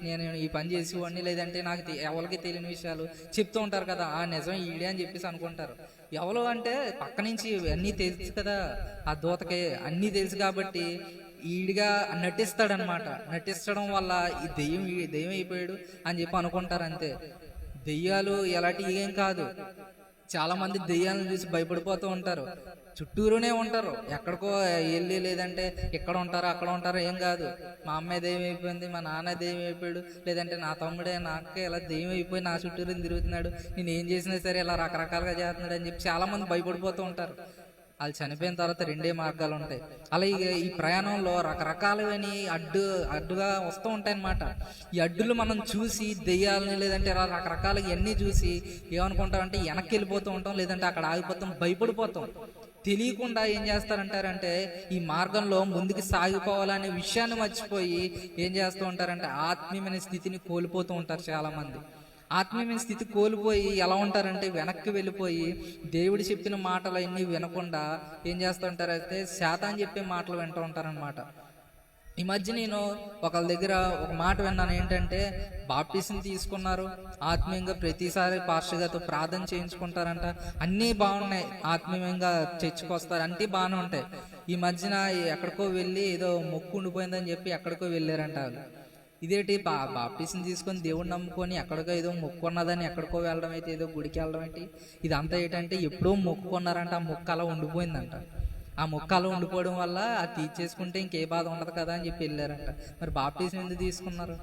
నేను ఈ పని చేసేవాడిని, లేదంటే నాకు ఎవరికి తెలియని విషయాలు చెప్తూ ఉంటారు కదా, నిజం ఈడే అని చెప్పేసి అనుకుంటారు. ఎవరు అంటే పక్క నుంచి అన్నీ తెలుసు కదా, ఆ దూతకి అన్నీ తెలుసు కాబట్టి ఈడిగా నటిస్తాడనమాట. నటించడం వల్ల ఈ దెయ్యం అయిపోయాడు అని చెప్పి అనుకుంటారు అంతే. దెయ్యాలు ఎలాంటి ఏం కాదు. చాలా మంది దెయ్యాలను చూసి భయపడిపోతూ ఉంటారు, చుట్టూరునే ఉంటారు, ఎక్కడికో వెళ్ళి లేదంటే ఇక్కడ ఉంటారు అక్కడ ఉంటారు. ఏం కాదు, మా అమ్మాయి దెయ్యం అయిపోయింది, మా నాన్న దెయ్యం అయిపోయాడు, లేదంటే నా తమ్ముడే నాకే ఇలా దెయ్యం అయిపోయి నా చుట్టూరు తిరుగుతున్నాడు, నేను ఏం చేసినా సరే ఇలా రకరకాలుగా చేస్తున్నాడు అని చెప్పి చాలా మంది భయపడిపోతూ ఉంటారు. వాళ్ళు చనిపోయిన తర్వాత రెండే మార్గాలు ఉంటాయి. అలాగే ఈ ప్రయాణంలో రకరకాలవని అడ్డుగా వస్తూ ఉంటాయి అన్నమాట. ఈ అడ్డులు మనం చూసి దెయ్యాలని లేదంటే ఇలా రకరకాలుగా ఇవన్నీ చూసి ఏమనుకుంటామంటే వెనక్కి వెళ్ళిపోతూ ఉంటాం, లేదంటే అక్కడ ఆగిపోతాం, భయపడిపోతాం. తెలియకుండా ఏం చేస్తారంటారంటే ఈ మార్గంలో ముందుకు సాగిపోవాలనే విషయాన్ని మర్చిపోయి ఏం చేస్తూ ఉంటారంటే ఆత్మీయమైన స్థితిని కోల్పోతూ ఉంటారు చాలా మంది. ఆత్మీయమైన స్థితి కోల్పోయి ఎలా ఉంటారంటే వెనక్కి వెళ్ళిపోయి దేవుడు చెప్పిన మాటలు అన్నీ వినకుండా ఏం చేస్తూ ఉంటారంటే శాతాన్ చెప్పే మాటలు వింటూ ఉంటారనమాట. ఈ మధ్య నేను ఒకళ్ళ దగ్గర ఒక మాట విన్నాను, ఏంటంటే బాప్టిజం తీసుకున్నారు, ఆత్మీయంగా ప్రతిసారి పాస్టర్ గారితో ప్రార్థన చేయించుకుంటారంట, అన్నీ బాగున్నాయి, ఆత్మీయంగా చర్చకొస్తారు, అన్నీ బాగానే ఉంటాయి. ఈ మధ్యన ఎక్కడికో వెళ్ళి ఏదో మొక్కు ఉండిపోయిందని చెప్పి ఎక్కడికో వెళ్ళారంట వాళ్ళు. ఇదేంటి బాప్టిజం తీసుకొని దేవుడు నమ్ముకొని ఎక్కడికో ఏదో మొక్కున్నదని ఎక్కడికో వెళ్ళడం అయితే, ఏదో గుడికి వెళ్ళడం ఏంటి, ఇదంతా ఏంటంటే ఎప్పుడో మొక్కుకున్నారంట, ఆ మొక్కు అలా ఉండిపోయిందంట. ఆ మొక్క అలా ఉండిపోవడం వల్ల అది తీర్చేసుకుంటే ఇంకే బాధ ఉండదు కదా అని చెప్పి వెళ్ళారంట. మరి బాప్టిజం ఎందుకు తీసుకున్నారు?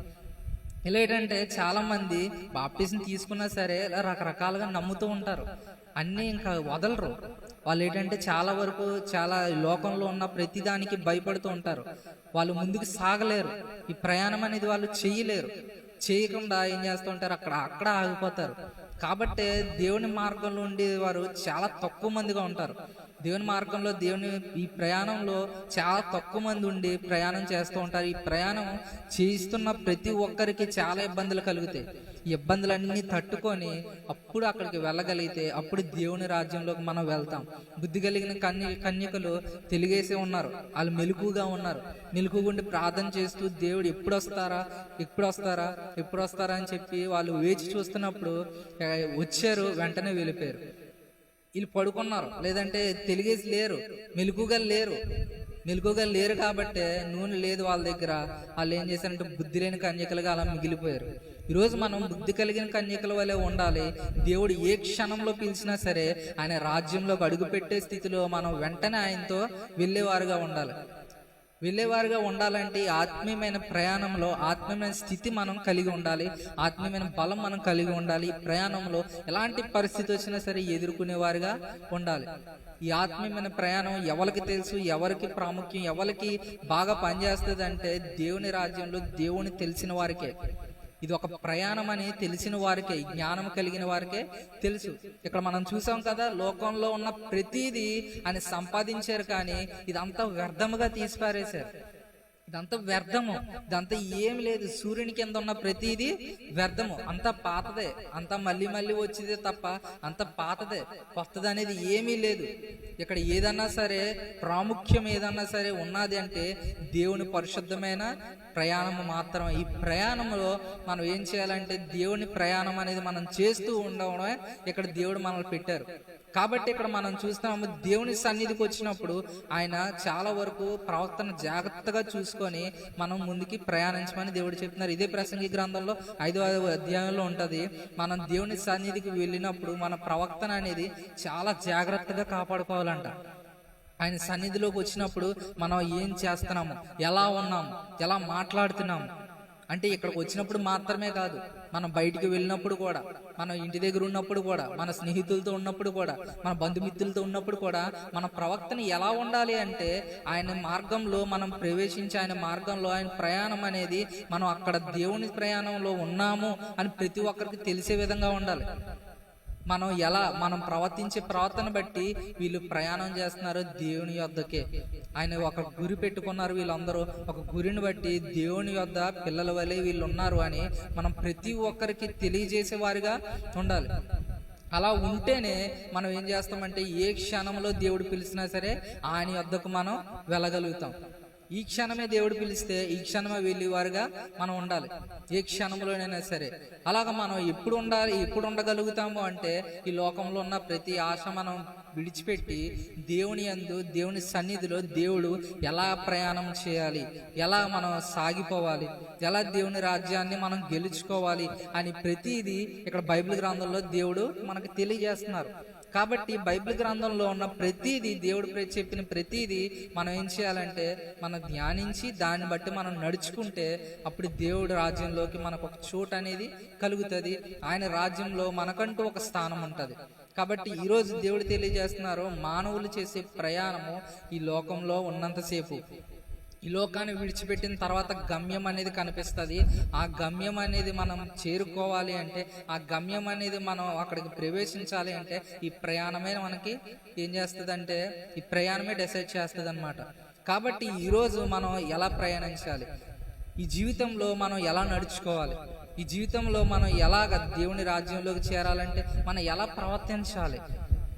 ఇలా ఏంటంటే చాలా మంది బాప్టిజం తీసుకున్నా సరే ఇలా రకరకాలుగా నమ్ముతూ ఉంటారు, అన్నీ ఇంకా వదలరు. వాళ్ళు ఏంటంటే చాలా వరకు చాలా లోకంలో ఉన్న ప్రతిదానికి భయపడుతూ ఉంటారు. వాళ్ళు ముందుకు సాగలేరు, ఈ ప్రయాణం అనేది వాళ్ళు చేయలేరు. చేయకుండా ఏం చేస్తూ ఉంటారు, అక్కడ ఆగిపోతారు. కాబట్టి దేవుని మార్గంలో ఉండే వారు చాలా తక్కువ మందిగా ఉంటారు. దేవుని మార్గంలో ఈ ప్రయాణంలో చాలా తక్కువ మంది ఉండి ప్రయాణం చేస్తూ ఉంటారు. ఈ ప్రయాణం చేస్తున్న ప్రతి ఒక్కరికి చాలా ఇబ్బందులు కలుగుతాయి. ఈ ఇబ్బందులన్నీ తట్టుకొని అప్పుడు అక్కడికి వెళ్ళగలిగితే అప్పుడు దేవుని రాజ్యంలోకి మనం వెళ్తాం. బుద్ధి కలిగిన కన్యకలు తెలుగేసే ఉన్నారు, వాళ్ళు మెలకుగా ఉన్నారు. మెలకుగుండి ప్రార్థన చేస్తూ దేవుడు ఎప్పుడు వస్తారా అని చెప్పి వాళ్ళు వేచి చూస్తున్నప్పుడు వచ్చారు, వెంటనే వెళ్ళిపోయారు. వీళ్ళు పడుకున్నారు, లేదంటే తెలిగేసి లేరు, మెలకుగా లేరు కాబట్టి నూనె లేదు వాళ్ళ దగ్గర. వాళ్ళు ఏం చేశారంటే బుద్ధి లేని కన్యకలుగా అలా మిగిలిపోయారు. ఈరోజు మనం బుద్ధి కలిగిన కన్యకల వలె ఉండాలి. దేవుడు ఏ క్షణంలో పిలిచినా సరే ఆయన రాజ్యంలోకి అడుగుపెట్టే స్థితిలో మనం వెంటనే ఆయనతో వెళ్ళేవారుగా ఉండాలి. వెళ్ళేవారుగా ఉండాలంటే ఈ ఆత్మీయమైన ప్రయాణంలో ఆత్మీయమైన స్థితి మనం కలిగి ఉండాలి, ఆత్మీయమైన బలం మనం కలిగి ఉండాలి. ఈ ప్రయాణంలో ఎలాంటి పరిస్థితి వచ్చినా సరే ఎదుర్కొనేవారుగా ఉండాలి. ఈ ఆత్మీయమైన ప్రయాణం ఎవరికి తెలుసు, ఎవరికి ప్రాముఖ్యం, ఎవరికి బాగా పనిచేస్తుంది అంటే దేవుని రాజ్యంలో దేవుని తెలిసిన వారికే. ఇది ఒక ప్రయాణం అని తెలిసిన వారికే, జ్ఞానం కలిగిన వారికే తెలుసు. ఇక్కడ మనం చూసాం కదా, లోకంలో ఉన్న ప్రతిదీ అని సంపాదించారు, కానీ ఇదంతా వ్యర్థముగా తీసిపారేశారు. ఇదంతా వ్యర్థము, ఇదంతా ఏమి లేదు. సూర్యుని కింద ఉన్న ప్రతిదీ వ్యర్థము, అంతా పాతదే, అంతా మళ్ళీ మళ్ళీ వచ్చేదే తప్ప అంత పాతదే, కొత్తది అనేది ఏమీ లేదు. ఇక్కడ ఏదన్నా సరే ప్రాముఖ్యం ఏదన్నా సరే ఉన్నది అంటే దేవుని పరిశుద్ధమైన ప్రయాణము మాత్రమే. ఈ ప్రయాణంలో మనం ఏం చేయాలంటే దేవుని ప్రయాణం అనేది మనం చేస్తూ ఉండడమే ఇక్కడ దేవుడు మనల్ని పెట్టారు. కాబట్టి ఇక్కడ మనం చూస్తాము, దేవుని సన్నిధికి వచ్చినప్పుడు ఆయన చాలా వరకు ప్రవర్తన జాగ్రత్తగా చూసుకొని మనం ముందుకి ప్రయాణించమని దేవుడు చెప్తున్నారు. ఇదే ప్రసంగి గ్రంథంలో 5వ అధ్యాయంలో ఉంటది. మనం దేవుని సన్నిధికి వెళ్ళినప్పుడు మన ప్రవర్తన అనేది చాలా జాగ్రత్తగా కాపాడుకోవాలంట. ఆయన సన్నిధిలోకి వచ్చినప్పుడు మనం ఏం చేస్తున్నాము, ఎలా ఉన్నాము, ఎలా మాట్లాడుతున్నాము అంటే ఇక్కడికి వచ్చినప్పుడు మాత్రమే కాదు, మనం బయటికి వెళ్ళినప్పుడు కూడా, మనం ఇంటి దగ్గర ఉన్నప్పుడు కూడా, మన స్నేహితులతో ఉన్నప్పుడు కూడా, మన బంధుమిత్రులతో ఉన్నప్పుడు కూడా మన ప్రవర్తన ఎలా ఉండాలి అంటే ఆయన మార్గంలో మనం ప్రవేశించి ఆయన మార్గంలో ఆయన ప్రయాణం అనేది మనం అక్కడ దేవుని ప్రయాణంలో ఉన్నాము అని ప్రతి ఒక్కరికి తెలిసే విధంగా ఉండాలి. మనం ప్రవర్తించే ప్రవర్తన బట్టి వీళ్ళు ప్రయాణం చేస్తున్నారు దేవుని యొద్దకే. ఆయన ఒక గురి పెట్టుకున్నారు, వీళ్ళందరూ ఒక గురిని బట్టి దేవుని యొద్ద పిల్లల వలె వీళ్ళు ఉన్నారు అని మనం ప్రతి ఒక్కరికి తెలియజేసే వారిగా ఉండాలి. అలా ఉంటేనే మనం ఏం చేస్తామంటే ఏ క్షణంలో దేవుడు పిలిచినా సరే ఆయన యొద్దకు మనం వెళ్ళగలుగుతాం. ఈ క్షణమే దేవుడు పిలిస్తే ఈ క్షణమే వెళ్ళేవారుగా మనం ఉండాలి, ఏ క్షణంలోనైనా సరే. అలాగ మనం ఎప్పుడు ఉండాలి, ఎప్పుడు ఉండగలుగుతాము అంటే ఈ లోకంలో ఉన్న ప్రతి ఆశ మనం విడిచిపెట్టి దేవుని యందు, దేవుని సన్నిధిలో దేవుడు ఎలా ప్రయాణం చేయాలి, ఎలా మనం సాగిపోవాలి, ఎలా దేవుని రాజ్యాన్ని మనం గెలుచుకోవాలి అని ప్రతిదీ ఇక్కడ బైబిల్ గ్రంథంలో దేవుడు మనకు తెలియజేస్తున్నారు. కాబట్టి బైబిల్ గ్రంథంలో ఉన్న ప్రతిదీ, దేవుడు చెప్పిన ప్రతిదీ మనం ఏం చేయాలంటే మనం ధ్యానించి దాన్ని బట్టి మనం నడుచుకుంటే అప్పుడు దేవుడి రాజ్యంలోకి మనకు ఒక చోటు అనేది కలుగుతుంది. ఆయన రాజ్యంలో మనకంటూ ఒక స్థానం ఉంటుంది. కాబట్టి ఈరోజు దేవుడు తెలియజేస్తున్నారు, మానవులు చేసే ప్రయాణము ఈ లోకంలో ఉన్నంతసేపు, ఈ లోకాన్ని విడిచిపెట్టిన తర్వాత గమ్యం అనేది కనిపిస్తుంది. ఆ గమ్యం అనేది మనం చేరుకోవాలి అంటే, ఆ గమ్యం అనేది మనం అక్కడికి ప్రవేశించాలి అంటే ఈ ప్రయాణమే మనకి ఏం చేస్తుంది అంటే ఈ ప్రయాణమే డిసైడ్ చేస్తుంది అనమాట. కాబట్టి ఈరోజు మనం ఎలా ప్రయాణించాలి, ఈ జీవితంలో మనం ఎలా నడుచుకోవాలి, ఈ జీవితంలో మనం ఎలాగ దేవుని రాజ్యంలోకి చేరాలంటే మనం ఎలా ప్రవర్తించాలి,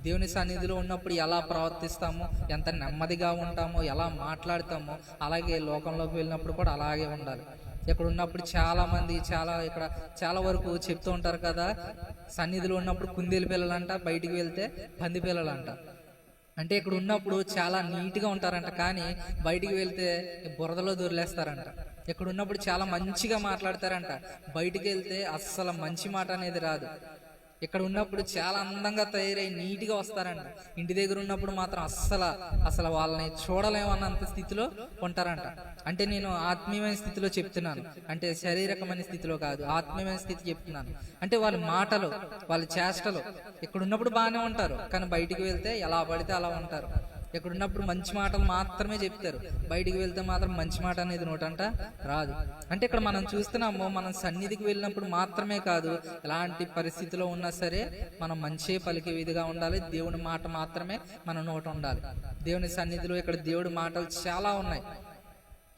దేవుని సన్నిధిలో ఉన్నప్పుడు ఎలా ప్రవర్తిస్తామో, ఎంత నెమ్మదిగా ఉంటామో, ఎలా మాట్లాడతామో, అలాగే లోకంలోకి వెళ్ళినప్పుడు కూడా అలాగే ఉండాలి. ఇక్కడ ఉన్నప్పుడు చాలా మంది ఇక్కడ చాలా వరకు చెప్తూ ఉంటారు కదా, సన్నిధిలో ఉన్నప్పుడు కుందేలు పిల్లలంట, బయటికి వెళ్తే పంది పిల్లలంట. అంటే ఇక్కడ ఉన్నప్పుడు చాలా నీట్గా ఉంటారంట, కానీ బయటికి వెళ్తే బురదలో దొరిలేస్తారంట. ఇక్కడ ఉన్నప్పుడు చాలా మంచిగా మాట్లాడతారంట, బయటికి వెళ్తే అస్సలు మంచి మాట అనేది రాదు. ఇక్కడ ఉన్నప్పుడు చాలా అందంగా తయారై నీట్గా వస్తారంట, ఇంటి దగ్గర ఉన్నప్పుడు మాత్రం అసలు వాళ్ళని చూడలేమన్నంత స్థితిలో ఉంటారంట. అంటే నేను ఆత్మీయమైన స్థితిలో చెప్తున్నాను, అంటే శారీరకమైన స్థితిలో కాదు, ఆత్మీయమైన స్థితి చెప్తున్నాను. అంటే వాళ్ళ మాటలు, వాళ్ళ చేష్టలు ఇక్కడ ఉన్నప్పుడు బాగానే ఉంటారు, కానీ బయటికి వెళ్తే ఎలా పడితే అలా ఉంటారు. ఇక్కడ ఉన్నప్పుడు మంచి మాటలు మాత్రమే చెప్తారు, బయటికి వెళ్తే మాత్రం మంచి మాట అనేది నోటంట రాదు. అంటే ఇక్కడ మనం చూస్తున్నాము, మనం సన్నిధికి వెళ్ళినప్పుడు మాత్రమే కాదు, ఎలాంటి పరిస్థితిలో ఉన్నా సరే మనం మంచి పలికే విధిగా ఉండాలి. దేవుని మాట మాత్రమే మన నోట ఉండాలి. దేవుని సన్నిధిలో ఇక్కడ దేవుడి మాటలు చాలా ఉన్నాయి.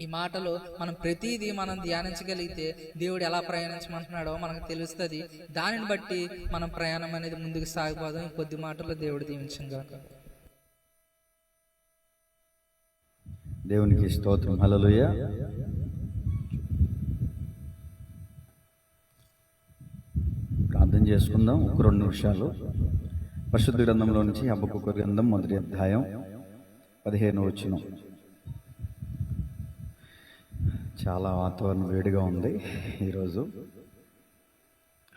ఈ మాటలు మనం ప్రతిదీ మనం ధ్యానించగలిగితే దేవుడు ఎలా ప్రయాణించమంటున్నాడో మనకు తెలుస్తుంది. దానిని బట్టి మనం ప్రయాణం అనేది ముందుకు సాగిపోదాం. కొద్ది మాటల్లో దేవుడు దీవించుగాక. దేవునికి స్తోత్రం. హల్లెలూయా. ప్రార్థన చేసుకుందాం ఒక 2 నిమిషాలు. పరిశుద్ధ గ్రంథంలో నుంచి హబక్కూకు గ్రంథం 1వ అధ్యాయం 15వ వచనం. చాలా వాతావరణం వేడిగా ఉంది ఈరోజు.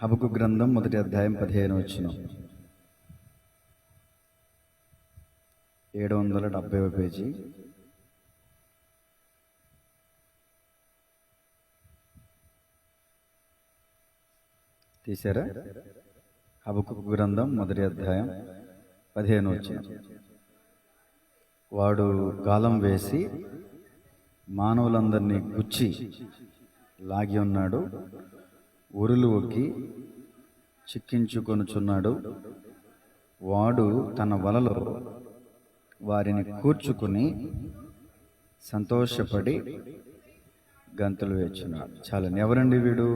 హబక్కూకు గ్రంథం 1వ అధ్యాయం 15వ వచనం, 770వ పేజీ. తీశారా? హబక్కూకు గ్రంథం మొదటి అధ్యాయం 15 వచనం. వాడు గాలం వేసి మానవులందరినీ గుచ్చి లాగి ఉన్నాడు, ఉరులు ఒక్కి చిక్కించుకొనుచున్నాడు. వాడు తన వలలో వారిని కూర్చుకుని సంతోషపడి గంతులు వేచున్నాడు. చాలండి. ఎవరండి వీడు?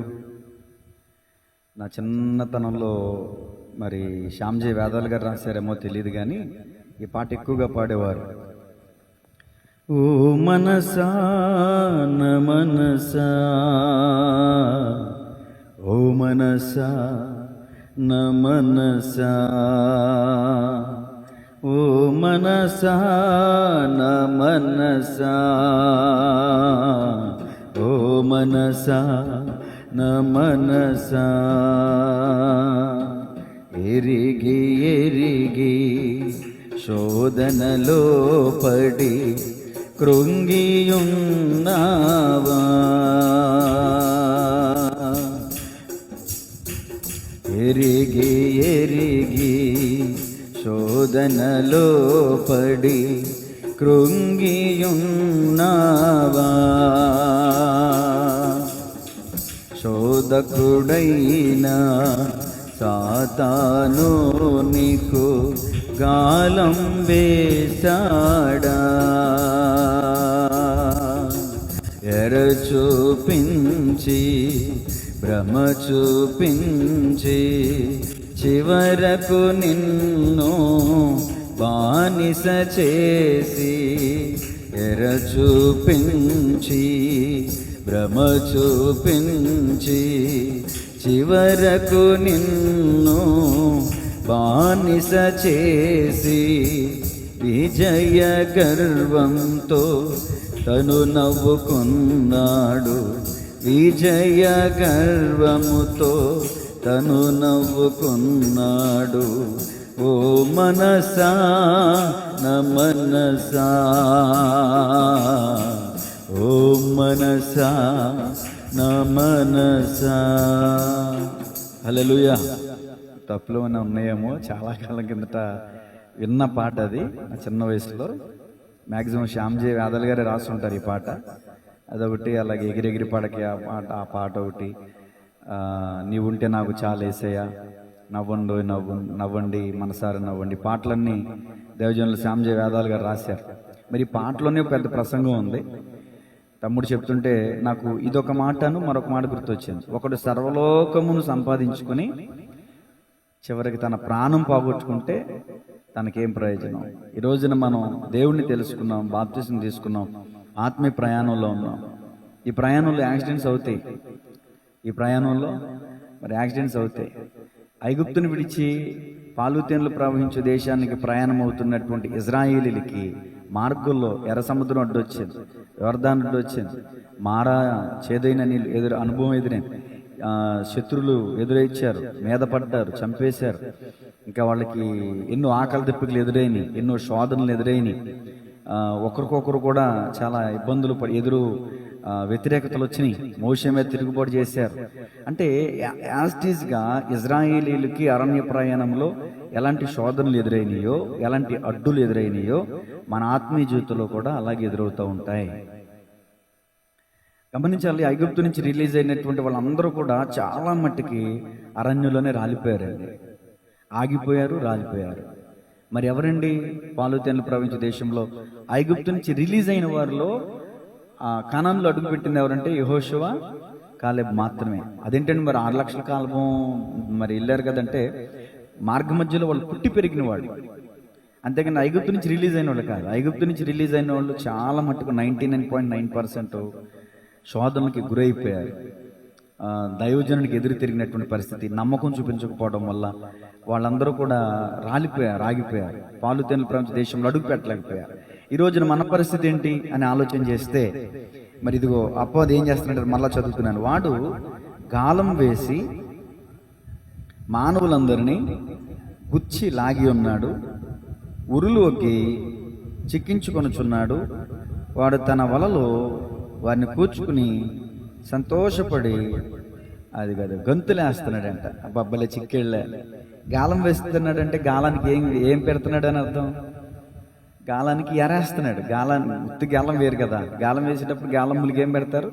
నా చిన్నతనంలో మరి శ్యామ్జీ వేదాలు గారు రాశారేమో తెలియదు, కానీ ఈ పాట ఎక్కువగా పాడేవారు. ఓ మనసా న మనసా, ఓ మనసా న మనసా, ఓ మనసా న మనసా, ఓ మనసా న మనసా, ఎరిగి ఎరిగి శోధనలో పడి కృంగియున్నావా, ఎరిగి ఎరిగి శోధనలో పడి కృంగియున్నావా, శోధకుడైనా సాతాను నీకు గాలం వేశాడా, ఎర చూపించి భ్రమ చూపించి చివరకు నిన్ను బానిస చేసి, ఎర చూపించి భ్రమ చూపించి చివరకు నిన్ను బానిస చేసి, విజయ గర్వంతో తను నవ్వుకున్నాడు, విజయ గర్వముతో తను నవ్వుకున్నాడు. ఓ మనసా న మనసా, ఓ మనసా న మనసా. హల్లెలూయా. తప్పులు ఏమైనా ఉన్నాయేమో, చాలా కాలం కిందట విన్న పాట అది. నా చిన్న వయసులో మ్యాక్సిమం శ్యామ్జీ వేదాలు గారే రాస్తుంటారు ఈ పాట. అదొకటి, అలాగే ఎగిరెగిరి పాటకి ఆ పాట ఒకటి, నీవుంటే నాకు చాలా యేసయ్యా, నవ్వండి మనసారా నవ్వండి. పాటలన్నీ దేవజనులు శ్యామ్జీ వేదాలు గారు రాశారు. మరి ఈ పాటలోనే పెద్ద ప్రసంగం ఉంది. తమ్ముడు చెప్తుంటే నాకు ఇదొక మాటను మరొక మాట గుర్తొచ్చింది. ఒకడు సర్వలోకమును సంపాదించుకొని చివరికి తన ప్రాణం పోగొట్టుకుంటే తనకేం ప్రయోజనం? ఈ రోజున మనం దేవుణ్ణి తెలుసుకున్నాం, బాప్తిసం తీసుకున్నాం, ఆత్మీయ ప్రయాణంలో ఉన్నాం. ఈ ప్రయాణంలో యాక్సిడెంట్స్ అవుతాయి. ఈ ప్రయాణంలో మరి యాక్సిడెంట్స్ అవుతాయి. ఐగుప్తుని విడిచి పాలుతేన్లు ప్రవహించే దేశానికి ప్రయాణం అవుతున్నటువంటి ఇజ్రాయేలీలకి మార్గంలో ఎర్ర సముద్రం అడ్డొచ్చింది, యోర్దాను అడ్డొచ్చింది, మారా చేదైన నీళ్ళు అనుభవం ఎదురైంది, శత్రులు ఎదురొచ్చారు, మీద పడ్డారు, చంపేశారు. ఇంకా వాళ్ళకి ఎన్నో ఆకలి దెబ్బలు ఎదురైనాయి, ఎన్నో శోధనలు అయినాయి. ఒకరికొకరు కూడా చాలా ఇబ్బందులు వ్యతిరేకతలు వచ్చినాయి. మోషే మీద తిరుగుబాటు చేశారు. అంటే యాస్టీస్గా ఇజ్రాయేలీలకి అరణ్య ప్రయాణంలో ఎలాంటి శోధనలు ఎదురైనాయో, ఎలాంటి అడ్డులు ఎదురైనాయో మన ఆత్మీయ జీవితంలో కూడా అలాగే ఎదురవుతూ ఉంటాయి. గమనించాలి. ఐగుప్తు నుంచి రిలీజ్ అయినటువంటి వాళ్ళందరూ కూడా చాలా మట్టుకి అరణ్యంలోనే రాలిపోయారండి, ఆగిపోయారు, రాలిపోయారు. మరి ఎవరండి పాలుతేన్లు ప్రవహించే దేశంలో ఐగుప్తు నుంచి రిలీజ్ అయిన వారిలో కనాన్లో అడుగుపెట్టింది ఎవరంటే యెహోషువ, కాలేబ్ మాత్రమే. అదేంటంటే మరి 6 లక్షల కాలం మరి వెళ్ళారు కదంటే మార్గ మధ్యలో వాళ్ళు పుట్టి పెరిగిన వాళ్ళు, అంతేకాని ఐగుప్తు నుంచి రిలీజ్ అయిన వాళ్ళు కాదు. ఐగుప్తు నుంచి రిలీజ్ అయిన వాళ్ళు చాలా మట్టుకు 99.9% శోధనకి గురైపోయారు. దైవజనునికి ఎదురు తిరిగినటువంటి పరిస్థితి, నమ్మకం చూపించకపోవడం వల్ల వాళ్ళందరూ కూడా రాలిపోయారు, ఆగిపోయారు, పాలుతేన్లు ప్రపంచ దేశంలో అడుగు పెట్టలేకపోయారు. ఈ రోజున మన పరిస్థితి ఏంటి అని ఆలోచన చేస్తే మరి ఇదిగో అపవాది ఏం చేస్తున్నాడు? మళ్ళా చదువుతున్నాను. వాడు గాలం వేసి మానవులందరినీ గుచ్చి లాగి ఉన్నాడు, ఉరులు ఒక్కి చిక్కించుకొనుచున్నాడు. వాడు తన వలలో వారిని కూర్చుకుని సంతోషపడి అది కాదు, గొంతులేస్తున్నాడంట. అబ్బబ్బలే చిక్కేళ్ళే. గాలం వేస్తున్నాడంటే గాలానికి ఏం పెడుతున్నాడు అని అర్థం? గాలానికి ఎరేస్తున్నాడు. గాలాన్ని ఉత్తి గాలం వేరు కదా, గాలం వేసేటప్పుడు గాలములకి ఏం పెడతారు?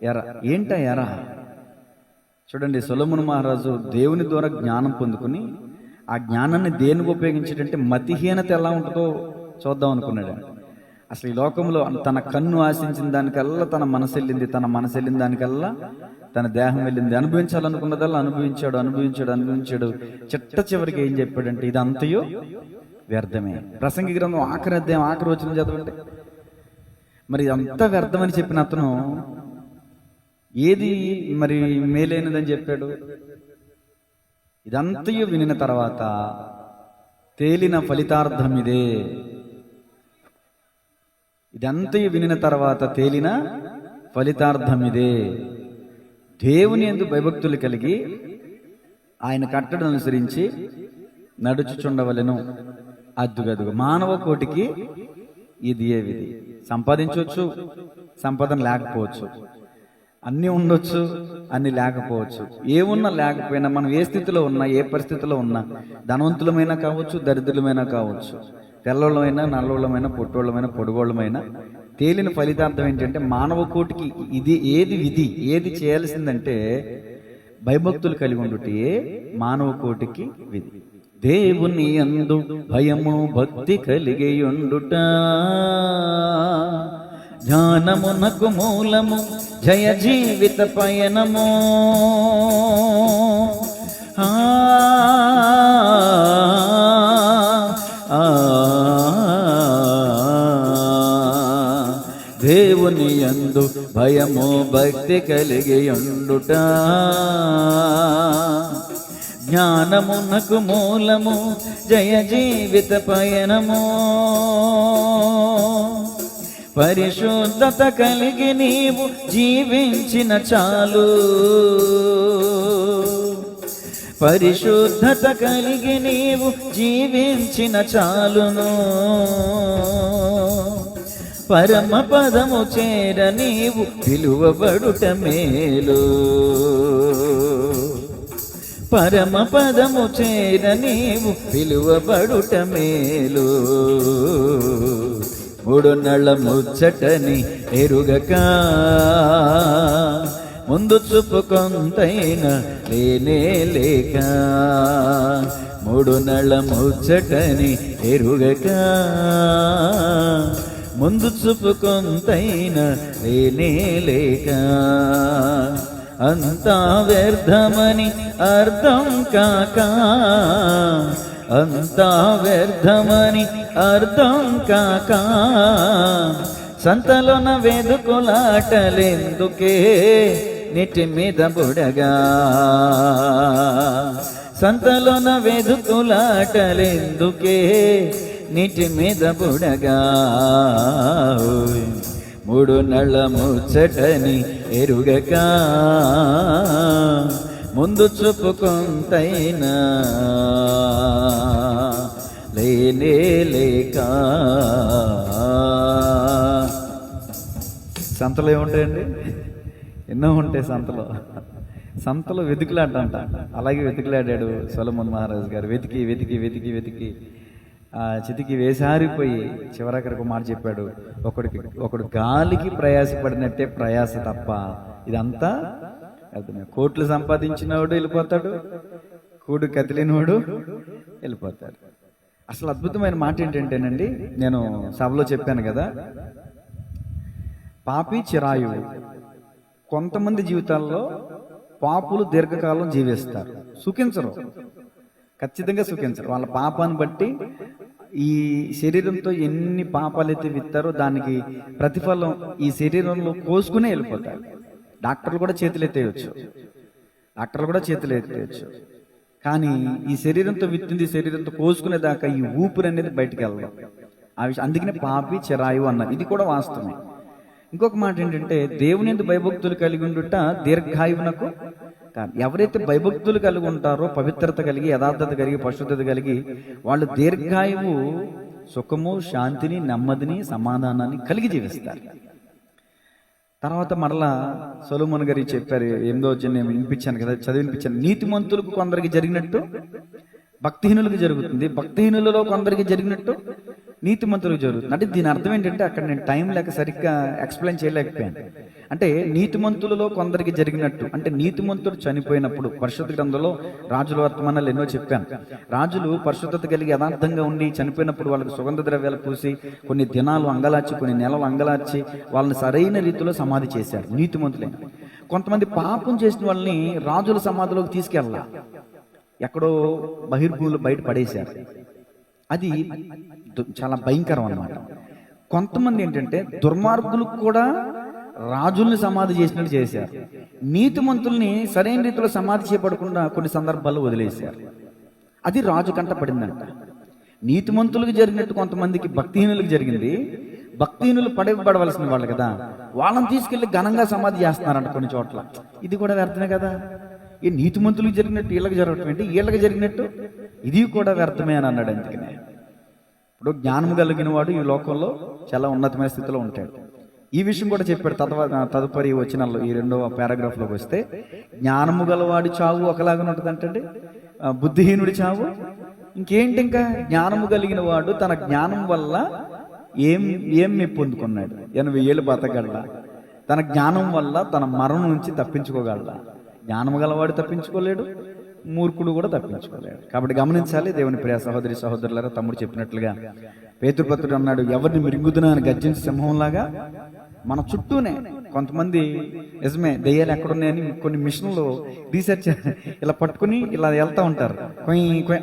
ఎర. ఏంట ఎర? చూడండి, సొలొమోను మహారాజు దేవుని ద్వారా జ్ఞానం పొందుకుని ఆ జ్ఞానాన్ని దేనికి ఉపయోగించాడంటే మతిహీనత ఎలా ఉంటుందో చూద్దాం అనుకున్నాడు. అసలు ఈ లోకంలో తన కన్ను ఆశించిన దానికల్లా తన మనసు వెళ్ళింది, తన మనసు వెళ్ళిన దానికల్లా తన దేహం వెళ్ళింది. అనుభవించాలనుకున్నదల్లా అనుభవించాడు. చిట్ట చివరికి ఏం చెప్పాడంటే ఇది అంతయో వ్యర్థమే. ప్రసంగి గ్రంథం ఆఖరి అధ్యాయం ఆఖరి వచనం చదవండి. మరి అంత వ్యర్థమని చెప్పిన అతను ఏది మరి మేలైనదని చెప్పాడు? ఇదంతయు వినిన తర్వాత తేలిన ఫలితార్థం ఇదే. ఇదంతయు వినిన తర్వాత తేలిన ఫలితార్థం ఇదే. దేవుని యందు భయభక్తులు కలిగి ఆయన కట్టడను అనుసరించి నడుచుచుండవలెను. అద్దుగదుగు మానవ కోటికి ఇది ఏ విధి. సంపాదించవచ్చు, సంపాదన లేకపోవచ్చు, అన్నీ ఉండొచ్చు, అన్ని లేకపోవచ్చు. ఏమున్నా లేకపోయినా మనం ఏ స్థితిలో ఉన్నా, ఏ పరిస్థితిలో ఉన్నా, ధనవంతులమైనా కావచ్చు, దరిద్రులమైనా కావచ్చు, తెల్లోళ్ళమైనా, నల్లోళ్ళమైనా, పొట్టోళ్ళమైనా, పొడుగోళ్ళమైనా, తేలిన ఫలితార్థం ఏంటంటే మానవ కోటికి ఇది ఏది విధి, ఏది చేయాల్సిందంటే భయభక్తులు కలిగి ఉండుటే మానవ కోటికి విధి. దేవుని యందు భయము భక్తి కలిగి ఉండుట జ్ఞానమునకు మూలము, జయ జీవిత పయనము. దేవుని యందు భయము భక్తి కలిగి ఉండుట జ్ఞానమునకు మూలము, జయ జీవిత పయనము. పరిశుద్ధత కలిగి నీవు జీవించిన చాలు, పరిశుద్ధత కలిగి నీవు జీవించిన చాలును. పరమ పదము చేర నీవు పిలువబడుట మేలు, పరమ పదము చేర నీవు పిలువబడుట మేలు. మూడు నళ్ళ ముచ్చటని ఎరుగక ముందు చూపు కొంతైనా లేనే లేక, మూడు నళ్ళ ముచ్చటని ఎరుగక ముందు చూపు కొంతైనా లేనే లేక, అంతా వ్యర్థమని అర్థం కాక, అంతా వ్యర్థమని అర్థం కాక, సంతలోన వెదుకులాటలెందుకే నీటి మీద బుడగా, సంతలోన వెదుకులాటలెందుకే నీటి మీద బుడగా. మూడు నళ్ళ ముచ్చటని ఎరుగక ముందు చూపుకొంతైనా లేనే లేక. సంతలో ఏముంటాయండి? ఎన్నో ఉంటాయి సంతలో. సంతలో వెతుకులాడంట. అలాగే వెతుకులాడాడు సొలొమోను మహారాజు గారు. వెతికి వెతికి వెతికి వెతికి చితికి వేసారిపోయి చివరకరకు మాట చెప్పాడు, ఒకడు గాలికి ప్రయాసపడినట్టే ప్రయాస తప్ప ఇదంతా అర్థమే. కోట్లు సంపాదించినవాడు వెళ్ళిపోతాడు, కూడు కదిలినవాడు వెళ్ళిపోతాడు. అసలు అద్భుతమైన మాట ఏంటంటేనండి, నేను సభలో చెప్పాను కదా, పాపి చిరాయువు. కొంతమంది జీవితాల్లో పాపులు దీర్ఘకాలం జీవిస్తారు, సుఖించరు, ఖచ్చితంగా సుఖించరు. వాళ్ళ పాపాన్ని బట్టి ఈ శరీరంతో ఎన్ని పాపాలైతే విత్తారో దానికి ప్రతిఫలం ఈ శరీరంలో కోసుకునే వెళ్ళిపోతారు. డాక్టర్లు కూడా చేతులు ఎత్తేయచ్చు, కానీ ఈ శరీరంతో విత్తింది శరీరంతో కోసుకునేదాకా ఈ ఊపిరి అనేది బయటికి వెళ్ళదు. ఆ విషయం అందుకనే పాపి చిరాయు అన్నారు. ఇది కూడా వాస్తవమే. ఇంకొక మాట ఏంటంటే, దేవుని యందు భయభక్తులు కలిగి ఉండుట దీర్ఘాయువునకు కాదు. ఎవరైతే భయభక్తులు కలిగి ఉంటారో, పవిత్రత కలిగి, యథార్థత కలిగి, పరిశుద్ధత కలిగి, వాళ్ళు దీర్ఘాయువు, సుఖము, శాంతిని, నెమ్మదిని, సమాధానాన్ని కలిగి జీవిస్తారు. తర్వాత మరలా సొలొమోను గారు చెప్పారు, 8వ అధ్యాయం నేను వినిపించాను కదా, చదివినిపించాను. నీతిమంతులకు కొందరికి జరిగినట్టు భక్తిహీనులకు జరుగుతుంది, భక్తిహీనులలో కొందరికి జరిగినట్టు నీతిమంతులకు జరుగుతుంది. అంటే దీని అర్థం ఏంటంటే, అక్కడ నేను టైం లేక సరిగ్గా ఎక్స్ప్లెయిన్ చేయలేకపోయాను. అంటే నీతిమంతులలో కొందరికి జరిగినట్టు అంటే నీతిమంతుడు చనిపోయినప్పుడు పరిశుద్ధ గ్రంథంలో రాజుల వర్తమానాలు ఎన్నో చెప్పాను. రాజులు పరిశుద్ధత కలిగి యథార్థంగా ఉండి చనిపోయినప్పుడు వాళ్ళకి సుగంధ ద్రవ్యాలు పూసి కొన్ని దినాలు అంగలార్చి కొన్ని నెలలు అంగలార్చి వాళ్ళని సరైన రీతిలో సమాధి చేశారు నీతిమంతులైన. కొంతమంది పాపం చేసిన వాళ్ళని రాజుల సమాధిలోకి తీసుకెళ్ళాల, ఎక్కడో బహిర్భూములు బయట పడేశారు. అది చాలా భయంకరం అన్నమాట. కొంతమంది ఏంటంటే దుర్మార్గులకు కూడా రాజుల్ని సమాధి చేసినట్టు చేశారు. నీతిమంతుల్ని సరైన రీతిలో సమాధి చేయబడకుండా కొన్ని సందర్భాల్లో వదిలేశారు. అది రాజు కంట పడిందంట. నీతిమంతులకు జరిగినట్టు కొంతమందికి భక్తిహీనులకు జరిగింది. భక్తిహీనులు పడవలసిన వాళ్ళు కదా, వాళ్ళని తీసుకెళ్లి ఘనంగా సమాధి చేస్తున్నారంట కొన్ని చోట్ల. ఇది కూడా వ్యర్థమే కదా. ఈ నీతిమంతులకు జరిగినట్టు వీళ్ళకి జరగటం ఏంటి, వీళ్ళకి జరిగినట్టు ఇది కూడా వ్యర్థమే అని అన్నాడు. అందుకనే ఇప్పుడు జ్ఞానం కలిగిన వాడు ఈ లోకంలో చాలా ఉన్నతమైన స్థితిలో ఉంటాడు. ఈ విషయం కూడా చెప్పాడు. తదుపరి వచనాల్లో ఈ 2వ పారాగ్రాఫ్లోకి వస్తే, జ్ఞానము గలవాడి చావు ఒకలాగా ఉంటుంది అంటే, బుద్ధిహీనుడి చావు ఇంకేంటి, ఇంకా జ్ఞానము కలిగిన వాడు తన జ్ఞానం వల్ల ఏం పొందుకున్నాడు, 80 ఏళ్ళు బతకగలడా, తన జ్ఞానం వల్ల తన మరణం నుంచి తప్పించుకోగలడా? జ్ఞానము గలవాడు తప్పించుకోలేడు, మూర్ఖుడు కూడా తప్పించుకోలేడు. కాబట్టి గమనించాలి దేవుని ప్రియ సహోదరి సహోదరులారా, తమ్ముడు చెప్పినట్లుగా పేతురు అన్నాడు, ఎవరిని మిరుగుదునా అని గర్జించే సింహంలాగా మన చుట్టూనే కొంతమంది నిజమే దెయ్యాలు ఎక్కడున్నాయని కొన్ని మిషన్లు రీసెర్చ్ ఇలా పట్టుకుని ఇలా వెళ్తా ఉంటారు.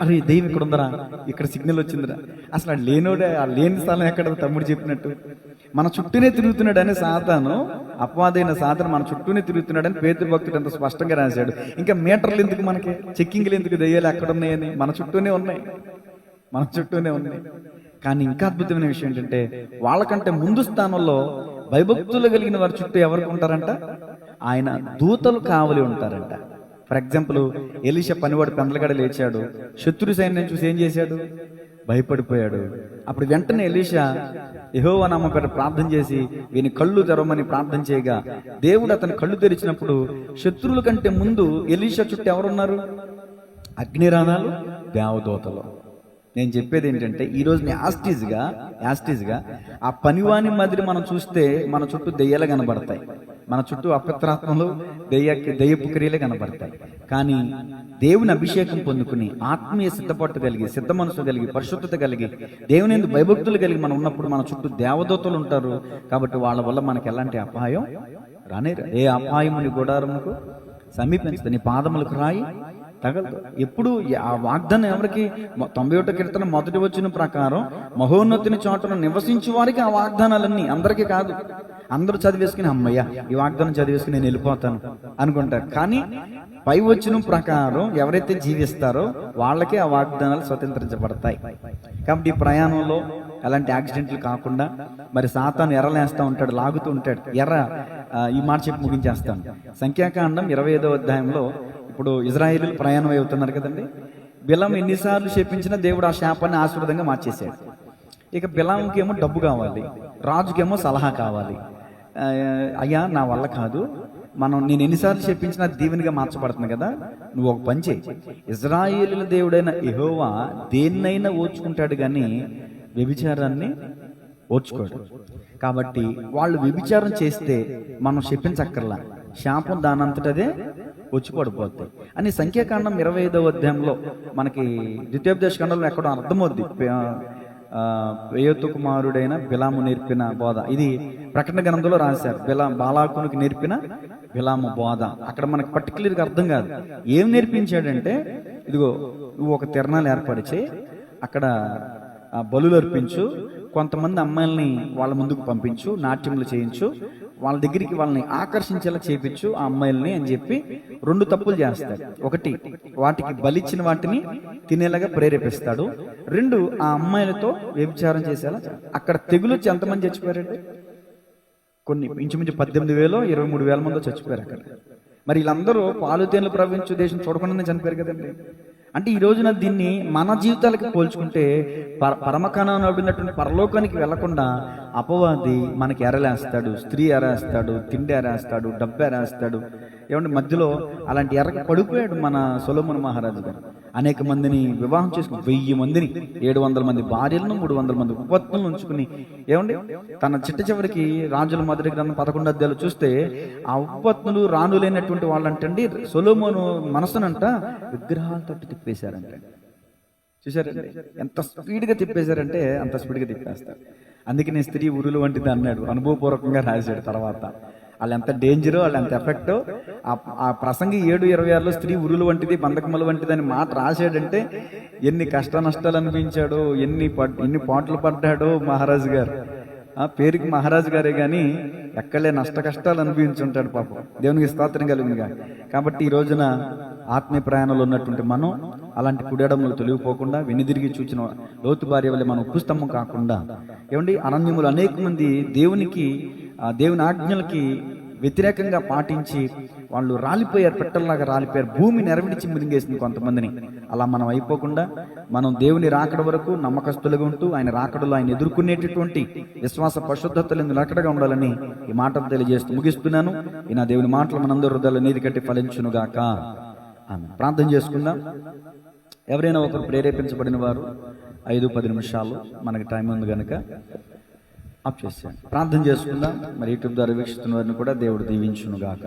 అరే దెయ్యం ఇక్కడ ఉందరా, ఇక్కడ సిగ్నల్ వచ్చిందిరా. అసలు ఆ లేనోడే, ఆ లేని స్థలం ఎక్కడ? తమ్ముడు చెప్పినట్టు మన చుట్టూనే తిరుగుతున్నాడని సాతాను, అపవాదైన సాతాను మన చుట్టూనే తిరుగుతున్నాడని పేతురు భక్తుడు అంత స్పష్టంగా రాశాడు. ఇంకా మీటర్లు ఎందుకు మనకి, చెక్కింగ్లు ఎందుకు, దెయ్యాలు ఎక్కడ ఉన్నాయని? మన చుట్టూనే ఉన్నాయి, మన చుట్టూనే ఉన్నాయి. కానీ ఇంకా అద్భుతమైన విషయం ఏంటంటే, వాళ్ళకంటే ముందు స్థానంలో భయభక్తులు కలిగిన వారి చుట్టూ ఎవరికి ఉంటారంట? ఆయన దూతలు కావలి ఉంటారంట. ఫర్ ఎగ్జాంపుల్, ఎలీషా పనివాడు పెందలగడ లేచాడు, శత్రు సైన్యం చూసి ఏం చేశాడు? భయపడిపోయాడు. అప్పుడు వెంటనే ఎలీషా యెహోవా నామం పేర ప్రార్థన చేసి వీని కళ్ళు తెరవమని ప్రార్థన చేయగా దేవుడు అతని కళ్ళు తెరిచినప్పుడు శత్రువుల కంటే ముందు ఎలీషా చుట్టూ ఎవరున్నారు? అగ్నిరాణాలు, దేవదూతలు. నేను చెప్పేది ఏంటంటే, ఈరోజు యాస్టీజ్గా ఆ పనివాని మాదిరి మనం చూస్తే మన చుట్టూ దెయ్యాలు కనబడతాయి, మన చుట్టూ అపవిత్రాత్మలు, దెయ్యపు క్రియలే కనబడతాయి. కానీ దేవుని అభిషేకం పొందుకుని ఆత్మీయ సిద్ధపాటు కలిగి, సిద్ధ మనసు కలిగి, పరిశుద్ధత కలిగి, దేవుని యందు భయభక్తులు కలిగి మనం ఉన్నప్పుడు మన చుట్టూ దేవదూతలు ఉంటారు. కాబట్టి వాళ్ళ వల్ల మనకి ఎలాంటి అపాయం రానే రాదు. ఏ అపాయముని గుడారముకు సమీపించదు, నీ పాదములకు రాయి తగలదు. ఎప్పుడు ఆ వాగ్దానం ఎవరికి? 91 కీర్తన 1వ వచనం ప్రకారం మహోన్నతిని చోటను నివసించే వారికి ఆ వాగ్దానాలన్నీ, అందరికీ కాదు. అందరూ చదివేసుకుని అమ్మయ్య ఈ వాగ్దానం చదివేసుకుని నేను వెళ్ళిపోతాను అనుకుంటారు. కానీ పై వచనం ప్రకారం ఎవరైతే జీవిస్తారో వాళ్ళకే ఆ వాగ్దానాలు స్వతంత్రించబడతాయి. కాబట్టి ఈ ప్రయాణంలో ఎలాంటి యాక్సిడెంట్లు కాకుండా, మరి సాతాను ఎర్రలేస్తూ ఉంటాడు, లాగుతూ ఉంటాడు. ఈ మాట చెప్పి ముగించేస్తాను. సంఖ్యాకాండం 25వ అధ్యాయంలో ఇప్పుడు ఇజ్రాయేలీలు ప్రయాణం అవుతున్నారు కదండి. బిలాము ఎన్నిసార్లు శపించినా దేవుడు ఆ శాపాన్ని ఆశీర్వాదంగా మార్చేశాడు. ఇక బిలాముకి ఏమో డబ్బు కావాలి, రాజుకేమో సలహా కావాలి. అయ్యా నా వల్ల కాదు, నేను ఎన్నిసార్లు శపించినా దీవెనిగా మార్చబడుతుంది కదా, నువ్వు ఒక పని చేయి. ఇజ్రాయేలీల దేవుడైన యెహోవా దేన్నైనా ఓర్చుకుంటాడు కానీ వ్యభిచారాన్ని ఓర్చుకోడు. కాబట్టి వాళ్ళు వ్యభిచారం చేస్తే మనం శపించక్కర్లా, శాపం దానంతటదే వచ్చి పడిపోతాయి అని సంఖ్యాకాండం 25వ అధ్యాయంలో మనకి ద్వితీయోపదేశ ఖండంలో ఎక్కడో అర్థమవుద్ది. పేయోతు కుమారుడైన బిలాము నేర్పిన బోధ, ఇది ప్రకటన గ్రంథంలో రాశారు. బాలాకునికి నేర్పిన బిలాము బోధ. అక్కడ మనకు పర్టికులర్గా అర్థం కాదు. ఏం నేర్పించాడంటే, ఇదిగో నువ్వు ఒక తిరణాలు ఏర్పరిచి అక్కడ బలులు అర్పించు, కొంతమంది అమ్మాయిల్ని వాళ్ళ ముందుకు పంపించు, నాట్యములు చేయించు, వాళ్ళ దగ్గరికి వాళ్ళని ఆకర్షించేలా చేపించు ఆ అమ్మాయిల్ని అని చెప్పి 2 తప్పులు చేస్తాడు. 1, వాటికి బలిచ్చిన వాటిని తినేలాగా ప్రేరేపిస్తాడు. 2, ఆ అమ్మాయిలతో వ్యభిచారం చేసేలా. అక్కడ తెగులు వచ్చి ఎంతమంది చచ్చిపోయారంటే, కొన్ని ఇంచుమించు 18,000 23,000 మంది చచ్చిపోయారు అక్కడ. మరి వీళ్ళందరూ పాలు తేనెలు ప్రవహించు దేశం చూడకుండానే చనిపోయారు కదండి. అంటే ఈ రోజున దీన్ని మన జీవితాలకి పోల్చుకుంటే పరమకానబడినటువంటి పరలోకానికి వెళ్లకుండా అపవాది మనకి ఎరలేస్తాడు, స్త్రీ ఎరేస్తాడు, తిండి ఎరేస్తాడు, డబ్బు ఎరేస్తాడు. ఏమంటే మధ్యలో అలాంటి ఎర్రకి పడిపోయాడు మన సొలొమోను మహారాజు గారు. అనేక మందిని వివాహం చేసుకుని 1000 మందిని, 700 మంది భార్యలను, 300 మంది ఉపపత్నులను ఉంచుకుని, ఏమండి తన చిట్ట చివరికి రాజుల మొదటి గ్రంథం 11 అధ్యాయాలు చూస్తే ఆ ఉపపత్నులు రాణులైనటువంటి వాళ్ళంటండి సొలొమోను మనసునంట విగ్రహాల తట్టు తిప్పేశారంట. చూసారండి ఎంత స్పీడ్గా తిప్పేశారంటే అంత స్పీడ్గా తిప్పేస్తారు. అందుకే నేను స్త్రీ ఉరులు వంటిది అన్నాడు, అనుభవపూర్వకంగా రాశాడు. తర్వాత వాళ్ళు ఎంత డేంజరో, వాళ్ళు ఎంత ఎఫెక్టో ఆ ప్రసంగి 7:26లో స్త్రీ ఉరులు వంటిది, బంధకముల వంటిది అని మాట రాశాడంటే ఎన్ని కష్ట నష్టాలు అనిపించాడో, ఎన్ని పాటలు పడ్డాడో మహారాజు గారు. ఆ పేరుకి మహారాజు గారే కానీ ఎక్కడే నష్ట కష్టాలు అనిపించుంటాడు పాపం. దేవునికి స్తోత్రం కలిగిందిగా. కాబట్టి ఈ రోజున ఆత్మీయ ప్రయాణంలో ఉన్నటువంటి మనం అలాంటి కుడేడములు తొలగిపోకుండా వెనుదిరిగి చూచిన లోతు భార్య వల్ల మనం ఉప్పుస్తంభం కాకుండా, ఏమండి అరణ్యములు అనేక మంది దేవుని ఆజ్ఞలకి వ్యతిరేకంగా పాటించి వాళ్ళు రాలిపోయారు, పెట్టల్లాగా రాలిపోయారు. భూమి నెరవిడిచి మిరిగేసింది కొంతమందిని. అలా మనం అయిపోకుండా మనం దేవుని రాకడ వరకు నమ్మకస్తులుగా ఉంటూ ఆయన రాకడలో ఆయన ఎదుర్కొనేటటువంటి విశ్వాస పరిశుద్ధతలు నిలకడగా ఉండాలని ఈ మాటలు తెలియజేస్తూ ముగిస్తున్నాను. ఈ నా దేవుని మాటలు మనందరూ హృదయాలు నీతి కట్టి ఫలించునుగాక. ఆమె ప్రార్థన చేసుకుందాం. ఎవరైనా ఒకరు ప్రేరేపించబడిన వారు 5-10 నిమిషాలు మనకి టైం ఉంది కనుక ఆప్ చేసాను. ప్రార్థన చేసుకుందాం. మరి యూట్యూబ్ ద్వారా వీక్షిస్తున్న వారిని కూడా దేవుడు దీవించునుగాక.